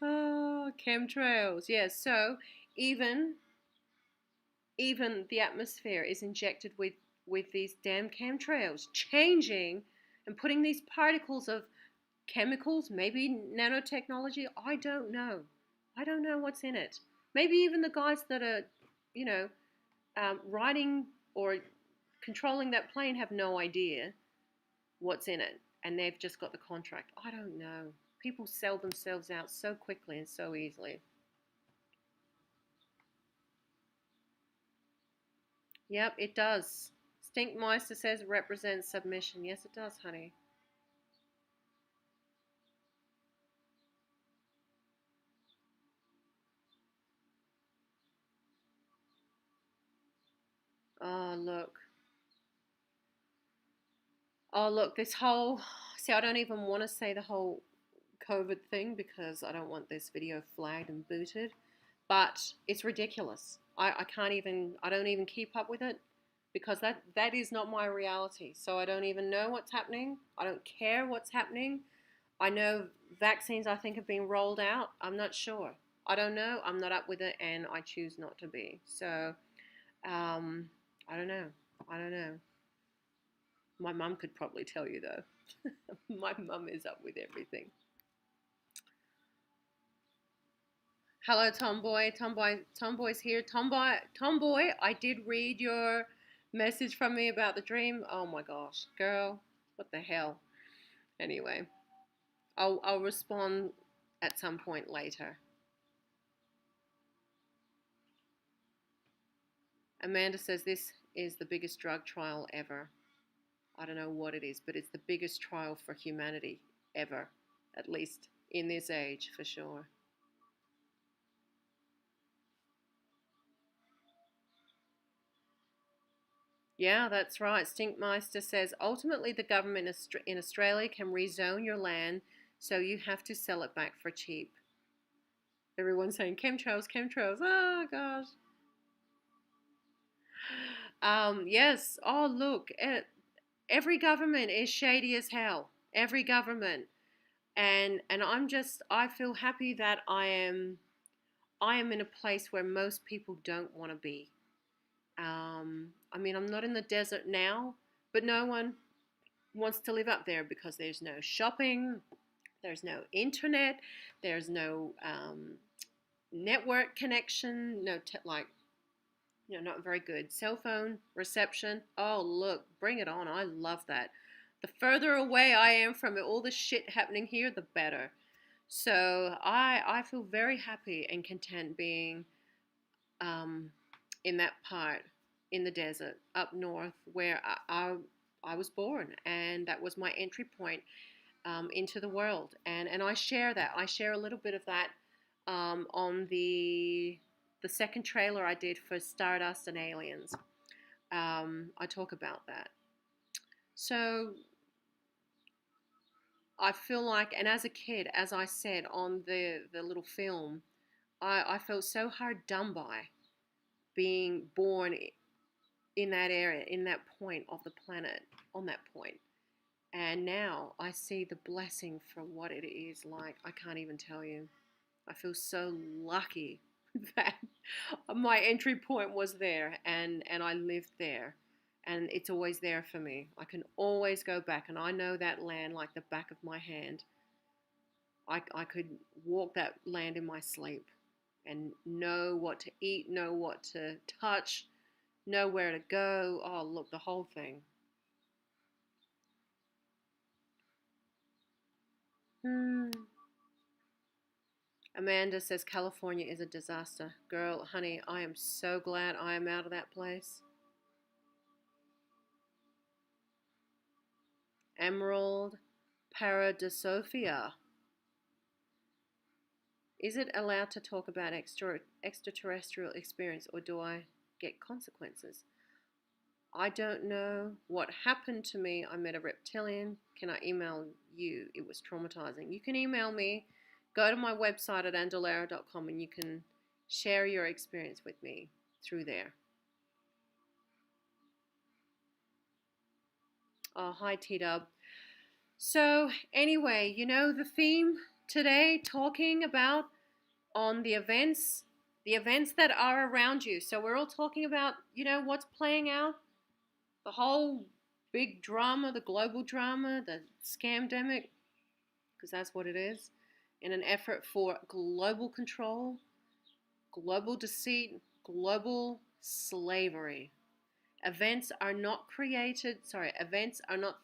Oh, chemtrails. Yes. So even even the atmosphere is injected with these damn chemtrails, changing and putting these particles of chemicals, maybe nanotechnology. I don't know. I don't know what's in it. Maybe even the guys that are, you know, riding or controlling that plane have no idea what's in it, and they've just got the contract. I don't know. People sell themselves out so quickly and so easily. Yep, it does. Stinkmeister says represents submission. Yes, it does, honey. Oh, look. Oh, look, this whole. See, I don't even want to say the whole COVID thing because I don't want this video flagged and booted. But it's ridiculous. I can't even. I don't even keep up with it because that is not my reality. So I don't even know what's happening. I don't care what's happening. I know vaccines I think have been rolled out. I'm not sure. I don't know. I'm not up with it, and I choose not to be. So I don't know. I don't know. My mum could probably tell you though. My mum is up with everything. Hello, Tomboy. Tomboy's here. Tomboy. I did read your message from me about the dream. Oh my gosh, girl, what the hell? Anyway, I'll respond at some point later. Amanda says this is the biggest drug trial ever. I don't know what it is, but it's the biggest trial for humanity ever, at least in this age for sure. Yeah, that's right. Stinkmeister says ultimately the government in Australia can rezone your land, so you have to sell it back for cheap. Everyone's saying chemtrails, chemtrails. Oh gosh. Yes. Oh look, every government is shady as hell. Every government. And I feel happy that I am in a place where most people don't want to be. I mean, I'm not in the desert now, but no one wants to live up there because there's no shopping, there's no internet, there's no network connection, no like not very good cell phone reception. Oh, look, bring it on! I love that. The further away I am from all the shit happening here, the better. So I feel very happy and content being um, in that part in the desert up north where I was born, and that was my entry point into the world. And I share that. I share a little bit of that on the second trailer I did for Stardust and Aliens. I talk about that. So I feel like, and as a kid, as I said on the little film, I felt so hard done by being born in that area, in that point of the planet, on that point. And now I see the blessing for what it is like. I can't even tell you. I feel so lucky that my entry point was there, and I lived there. And it's always there for me. I can always go back, and I know that land like the back of my hand. I could walk that land in my sleep and know what to eat, know what to touch, know where to go. Oh, look, the whole thing. Hmm. Amanda says California is a disaster. Girl, honey, I am so glad I am out of that place. Emerald Paradisofia. Is it allowed to talk about extraterrestrial experience, or do I get consequences? I don't know what happened to me. I met a reptilian. Can I email you? It was traumatizing. You can email me. Go to my website at andulairah.com and you can share your experience with me through there. Oh, hi, T-Dub. So, anyway, the theme today, talking about on the events that are around you. So, we're all talking about, what's playing out, the whole big drama, the global drama, the scamdemic, because that's what it is, in an effort for global control, global deceit, global slavery. Events are not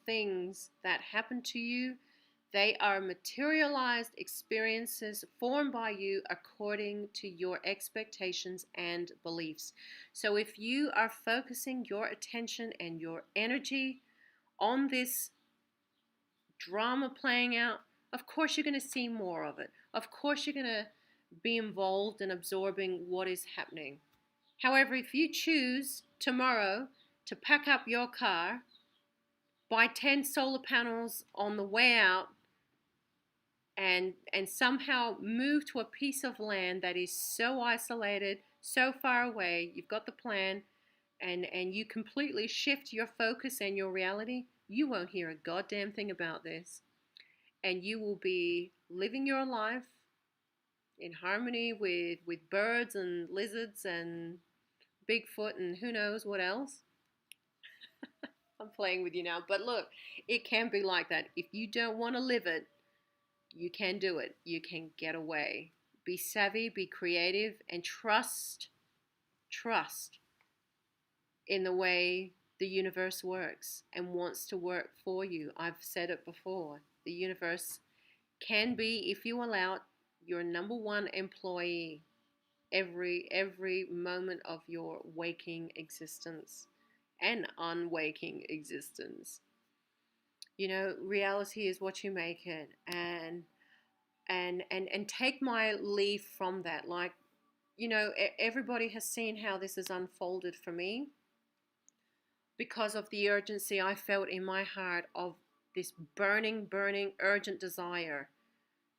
things that happen to you. They are materialized experiences formed by you according to your expectations and beliefs. So if you are focusing your attention and your energy on this drama playing out, of course you're going to see more of it. Of course you're going to be involved in absorbing what is happening. However, if you choose tomorrow to pack up your car, buy 10 solar panels on the way out, and somehow move to a piece of land that is so isolated, so far away, you've got the plan, and you completely shift your focus and your reality, you won't hear a goddamn thing about this. And you will be living your life in harmony with birds and lizards and Bigfoot and who knows what else. I'm playing with you now. But look, it can be like that. If you don't want to live it, you can do it. You can get away. Be savvy, be creative, and trust in the way the universe works and wants to work for you. I've said it before. The universe can be, if you allow it, your number one employee every moment of your waking existence and unwaking existence. Reality is what you make it, and take my leave from that. Like, everybody has seen how this has unfolded for me because of the urgency I felt in my heart of this burning, urgent desire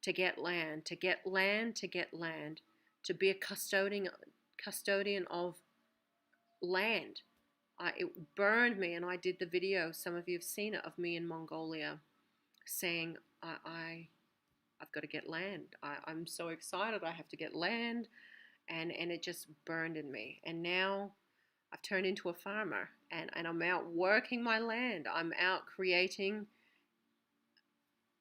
to get land, to get land, to get land, to be a custodian of land. It burned me, and I did the video. Some of you have seen it, of me in Mongolia saying, I've got to get land. I'm so excited. I have to get land. And it just burned in me. And now I've turned into a farmer, and I'm out working my land. I'm out creating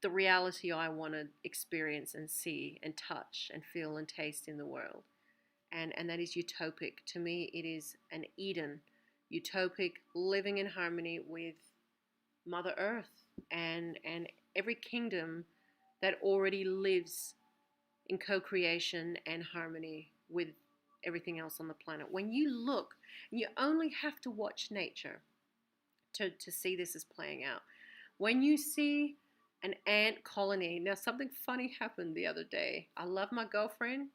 the reality I want to experience and see and touch and feel and taste in the world. And that is utopic. To me, it is an Eden, utopic, living in harmony with Mother Earth and every kingdom that already lives in co-creation and harmony with everything else on the planet. When you look, you only have to watch nature to see this is playing out. When you see an ant colony, now something funny happened the other day. I love my girlfriend.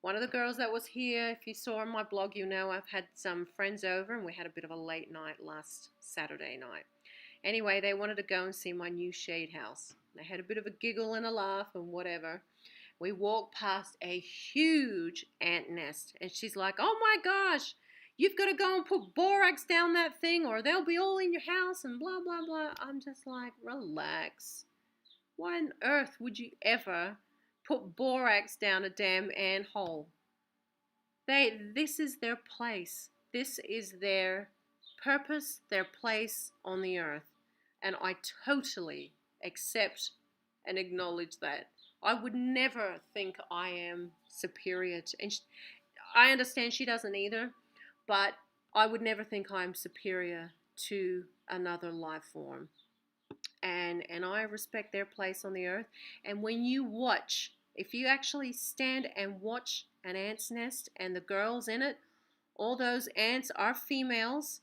One of the girls that was here, if you saw on my blog, you know I've had some friends over and we had a bit of a late night last Saturday night. Anyway, they wanted to go and see my new shade house. They had a bit of a giggle and a laugh and whatever. We walked past a huge ant nest, and she's like, "Oh my gosh, you've got to go and put borax down that thing or they'll be all in your house and blah, blah, blah." I'm just like, relax. Why on earth would you ever put borax down a damn ant hole? This is their place. This is their purpose, their place on the earth. And I totally accept and acknowledge that. I would never think I am superior to, and I understand she doesn't either, but I would never think I'm superior to another life form. And I respect their place on the earth. And when you watch, if you actually stand and watch an ant's nest and the girls in it, all those ants are females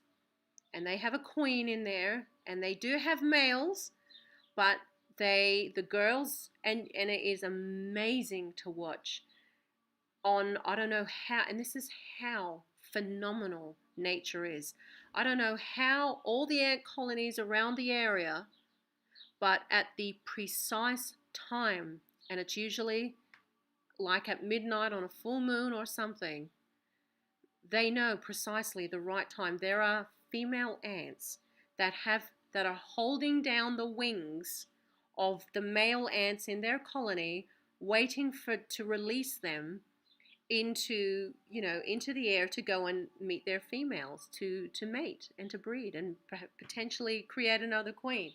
and they have a queen in there and they do have males, but the girls, and it is amazing to watch on, I don't know how, and this is how phenomenal nature is. I don't know how all the ant colonies around the area, but at the precise time, and it's usually like at midnight on a full moon or something, they know precisely the right time. There are female ants that are holding down the wings of the male ants in their colony, waiting to release them into the air to go and meet their females to mate and to breed and potentially create another queen.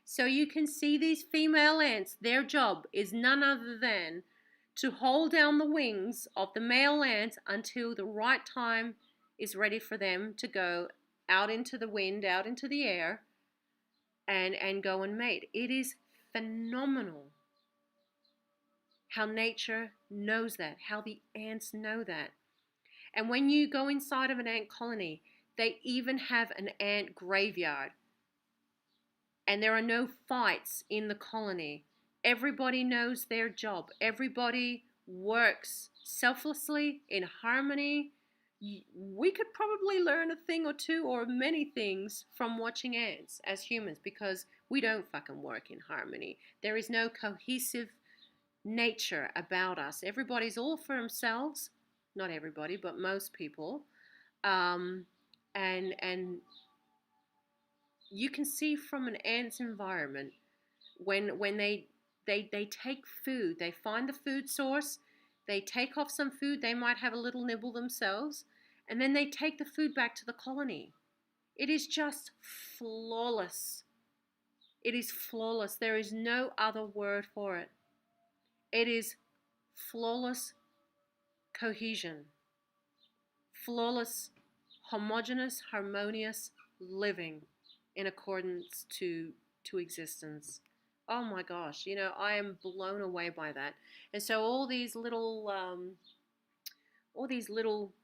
So you can see these female ants, their job is none other than to hold down the wings of the male ants until the right time is ready for them to go out into the wind, out into the air, and go and mate. It is phenomenal how nature knows that, how the ants know that. And when you go inside of an ant colony, they even have an ant graveyard. And there are no fights in the colony. Everybody knows their job. Everybody works selflessly, in harmony. We could probably learn a thing or two or many things from watching ants as humans, because we don't fucking work in harmony. There is no cohesive nature about us. Everybody's all for themselves. Not everybody, but most people. And you can see from an ant's environment when they take food, they find the food source, they take off some food, they might have a little nibble themselves, and then they take the food back to the colony. It is just flawless. It is flawless. There is no other word for it. It is flawless cohesion, flawless, homogeneous, harmonious living in accordance to existence. Oh my gosh, I am blown away by that. And so all these little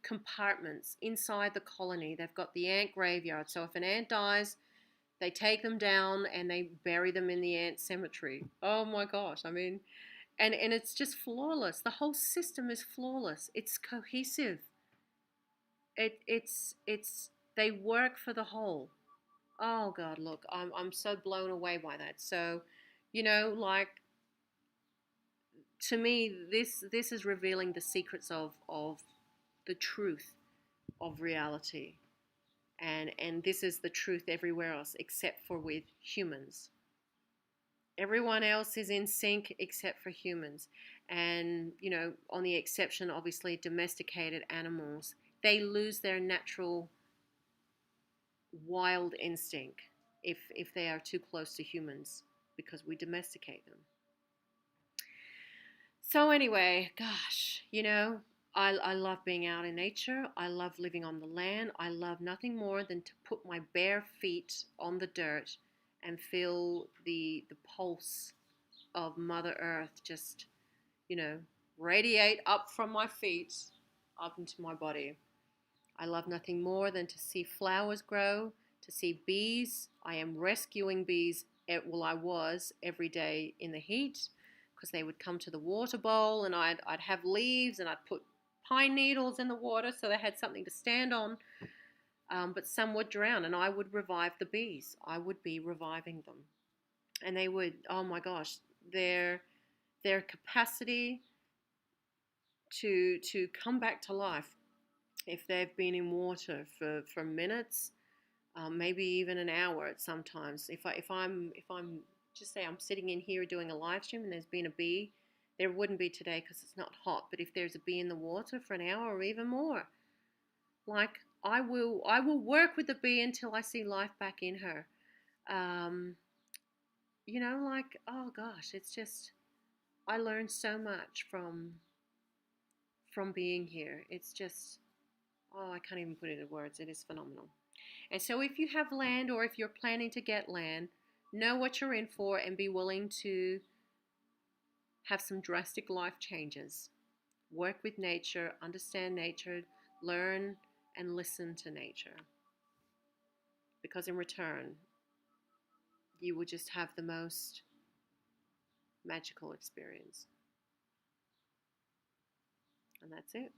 compartments inside the colony, they've got the ant graveyard. So if an ant dies, they take them down and they bury them in the ant cemetery. Oh my gosh, I mean, and it's just flawless. The whole system is flawless. It's cohesive. It's they work for the whole. Oh God, look, I'm so blown away by that. So, like, to me, this is revealing the secrets of the truth of reality, and this is the truth everywhere else except for with humans. Everyone else is in sync except for humans. And, on the exception, obviously, domesticated animals, they lose their natural wild instinct if they are too close to humans because we domesticate them. So anyway, gosh, I love being out in nature. I love living on the land. I love nothing more than to put my bare feet on the dirt and feel the pulse of Mother Earth just, you know, radiate up from my feet up into my body. I love nothing more than to see flowers grow, to see bees. I am rescuing bees, well, I was every day in the heat because they would come to the water bowl and I'd have leaves and I'd put pine needles in the water so they had something to stand on. But some would drown and I would revive the bees. I would be reviving them. And they would, oh my gosh, their capacity to come back to life if they've been in water for minutes, maybe even an hour at sometimes. If I'm just say I'm sitting in here doing a live stream and there's been a bee, there wouldn't be today because it's not hot. But if there's a bee in the water for an hour or even more, like I will work with the bee until I see life back in her. Um, like oh gosh, it's just I learned so much from being here. It's just oh I can't even put it in words. It is phenomenal. And so, if you have land or if you're planning to get land, know what you're in for and be willing to have some drastic life changes. Work with nature, understand nature, learn and listen to nature. Because in return, you will just have the most magical experience. And that's it.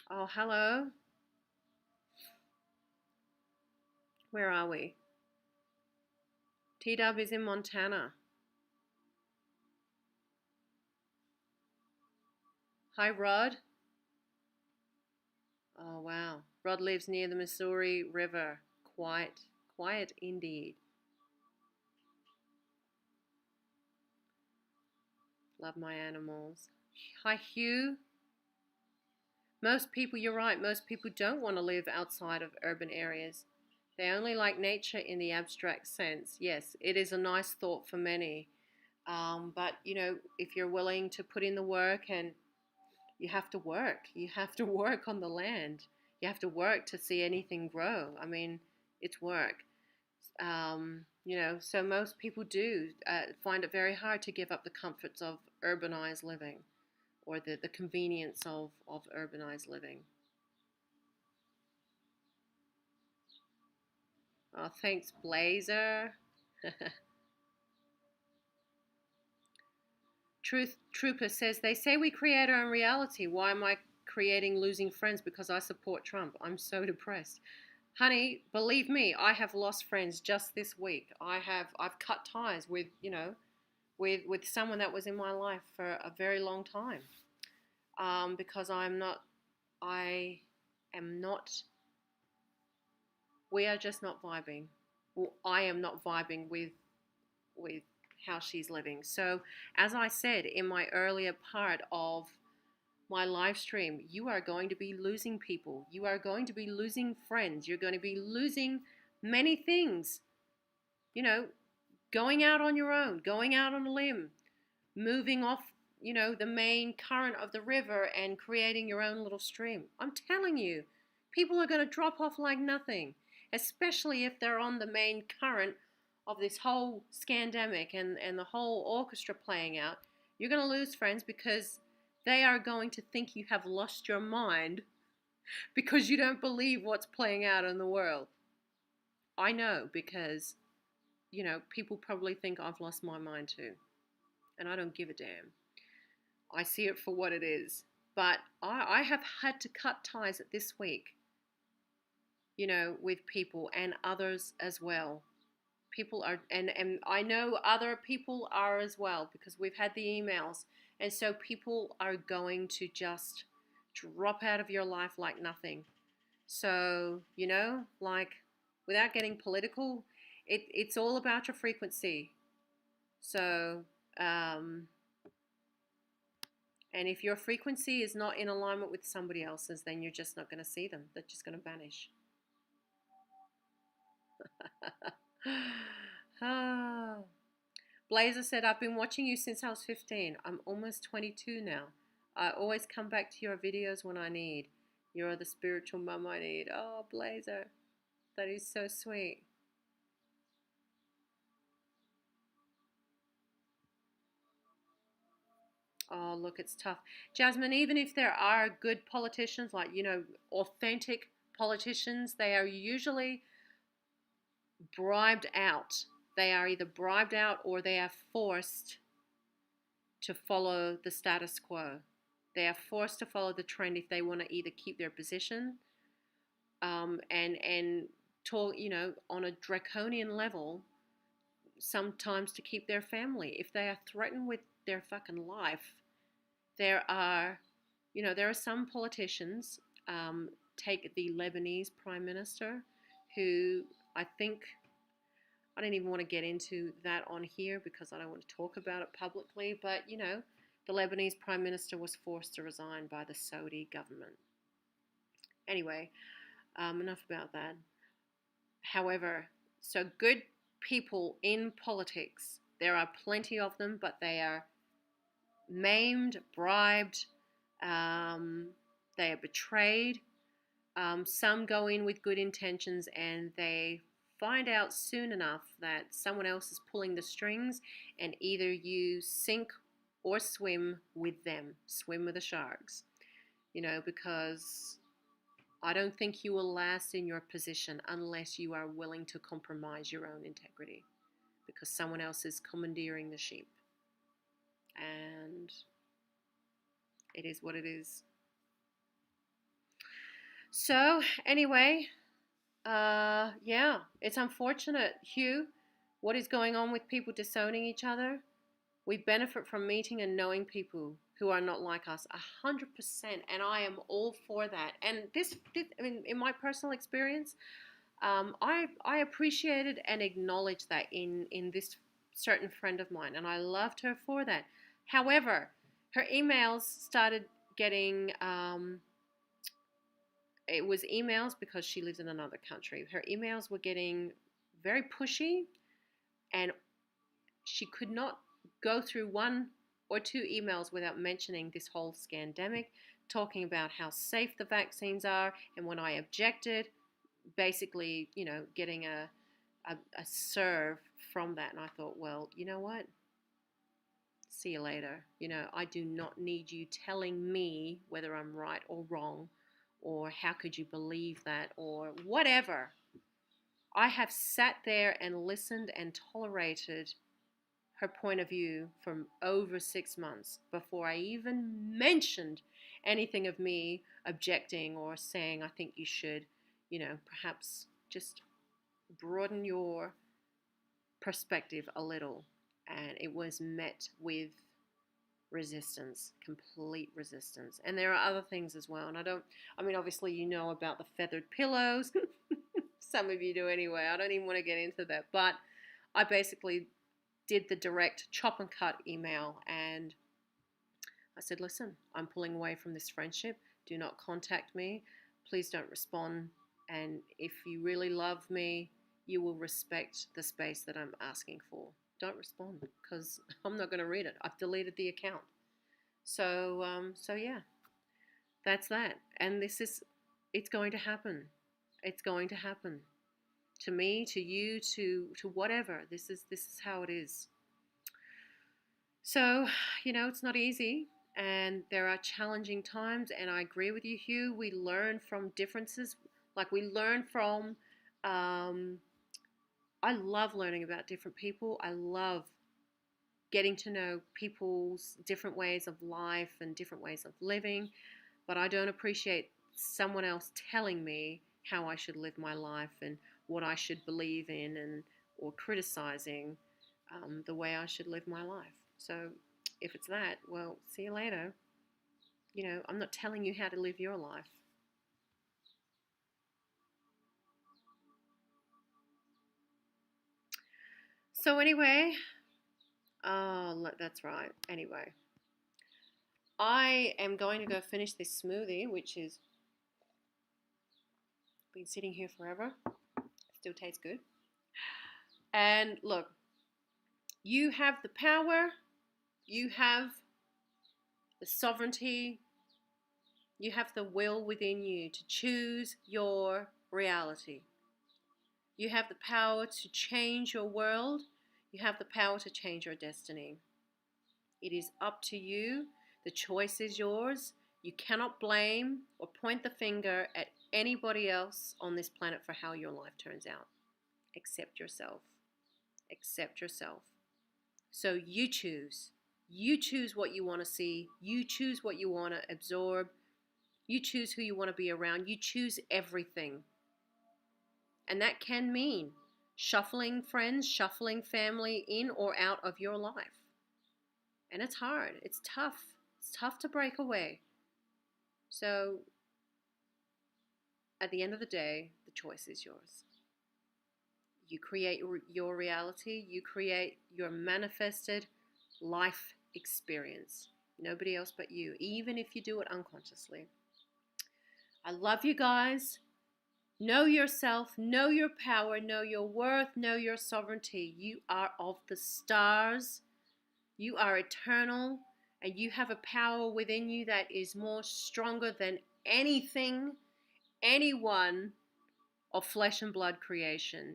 Oh, hello. Where are we? T Dub is in Montana. Hi, Rod. Oh, wow. Rod lives near the Missouri River. Quiet, quiet indeed. Love my animals. Hi, Hugh. Most people, you're right, most people don't want to live outside of urban areas. They only like nature in the abstract sense. Yes, it is a nice thought for many. But, if you're willing to put in the work and you have to work, you have to work on the land. You have to work to see anything grow. I mean, it's work. So most people do find it very hard to give up the comforts of urbanized living or the convenience of urbanized living. Oh, thanks, Blazer. Truth Trooper says, they say we create our own reality. Why am I creating losing friends because I support Trump? I'm so depressed. Honey, believe me, I have lost friends just this week. I've cut ties with, with someone that was in my life for a very long time. Because I am not, we are just not vibing. Well, I am not vibing with how she's living. So, as I said in my earlier part of my live stream, you are going to be losing people. You are going to be losing friends. You're going to be losing many things. You know, going out on your own, going out on a limb, moving off, the main current of the river and creating your own little stream. I'm telling you, people are going to drop off like nothing, especially if they're on the main current of this whole scandemic and the whole orchestra playing out. You're going to lose friends because they are going to think you have lost your mind because you don't believe what's playing out in the world. I know because, people probably think I've lost my mind too. And I don't give a damn. I see it for what it is. But I have had to cut ties this week, with people and others as well. People are, and I know other people are as well because we've had the emails. And so people are going to just drop out of your life like nothing. So, like without getting political, it's all about your frequency. So, um, and if your frequency is not in alignment with somebody else's, then you're just not going to see them. They're just going to vanish. Ah. Blazer said, I've been watching you since I was 15. I'm almost 22 now. I always come back to your videos when I need. You're the spiritual mum I need. Oh, Blazer, that is so sweet. Oh, look, it's tough. Jasmine, even if there are good politicians, like, authentic politicians, they are usually bribed out. They are either bribed out or they are forced to follow the status quo. They are forced to follow the trend if they want to either keep their position, and talk, on a draconian level, sometimes to keep their family. If they are threatened with their fucking life, there are, there are some politicians. Take the Lebanese prime minister, who I think, I don't even want to get into that on here because I don't want to talk about it publicly. But the Lebanese prime minister was forced to resign by the Saudi government. Anyway, enough about that. However, so good people in politics, there are plenty of them, but they are maimed, bribed, they are betrayed. Some go in with good intentions and they find out soon enough that someone else is pulling the strings, and either you sink or swim with them, swim with the sharks, because I don't think you will last in your position unless you are willing to compromise your own integrity, because someone else is commandeering the sheep. And it is what it is. So, anyway, yeah, it's unfortunate, Hugh, what is going on with people disowning each other. We benefit from meeting and knowing people who are not like us 100%, and I am all for that. And I mean, in my personal experience, I appreciated and acknowledged that in this certain friend of mine, and I loved her for that. However, her emails started getting, it was emails because she lives in another country. Her emails were getting very pushy, and she could not go through one or two emails without mentioning this whole scandemic, talking about how safe the vaccines are. And when I objected, basically, getting a serve from that. And I thought, well, you know what? See you later. I do not need you telling me whether I'm right or wrong, or how could you believe that, or whatever. I have sat there and listened and tolerated her point of view for over 6 months before I even mentioned anything of me objecting or saying, I think you should, perhaps just broaden your perspective a little. And it was met with resistance, complete resistance. And there are other things as well. And obviously, about the feathered pillows. Some of you do anyway. I don't even want to get into that. But I basically did the direct chop and cut email, and I said, listen, I'm pulling away from this friendship. Do not contact me. Please don't respond. And if you really love me, you will respect the space that I'm asking for. Don't respond, because I'm not going to read it. I've deleted the account. So yeah, that's that. And it's going to happen. It's going to happen. To me, to you, to whatever. This is how it is. So, it's not easy, and there are challenging times, and I agree with you, Hugh. We learn from differences. Like, we learn from, I love learning about different people. I love getting to know people's different ways of life and different ways of living, but I don't appreciate someone else telling me how I should live my life and what I should believe in, or criticizing the way I should live my life. So if it's that, well, see you later. I'm not telling you how to live your life. So anyway, that's right. Anyway, I am going to go finish this smoothie, which has been sitting here forever. Still tastes good. And look, you have the power, you have the sovereignty, you have the will within you to choose your reality. You have the power to change your world. You have the power to change your destiny. It is up to you. The choice is yours. You cannot blame or point the finger at anybody else on this planet for how your life turns out, except yourself. Accept yourself. So you choose. You choose what you want to see. You choose what you want to absorb. You choose who you want to be around. You choose everything. And that can mean shuffling friends, shuffling family in or out of your life. And it's hard. It's tough. It's tough to break away. So at the end of the day, the choice is yours. You create your reality. You create your manifested life experience. Nobody else but you, even if you do it unconsciously. I love you guys. Know yourself, know your power, know your worth, know your sovereignty. You are of the stars. You are eternal, and you have a power within you that is more stronger than anything, anyone of flesh and blood creation.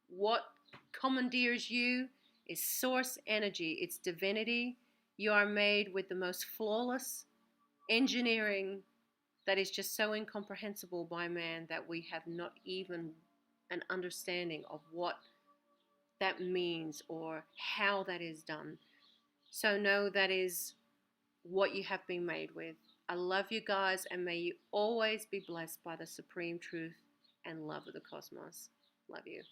What commandeers you is source energy, it's divinity. You are made with the most flawless engineering that is just so incomprehensible by man that we have not even an understanding of what that means or how that is done. So know that is what you have been made with. I love you guys, and may you always be blessed by the supreme truth and love of the cosmos. Love you.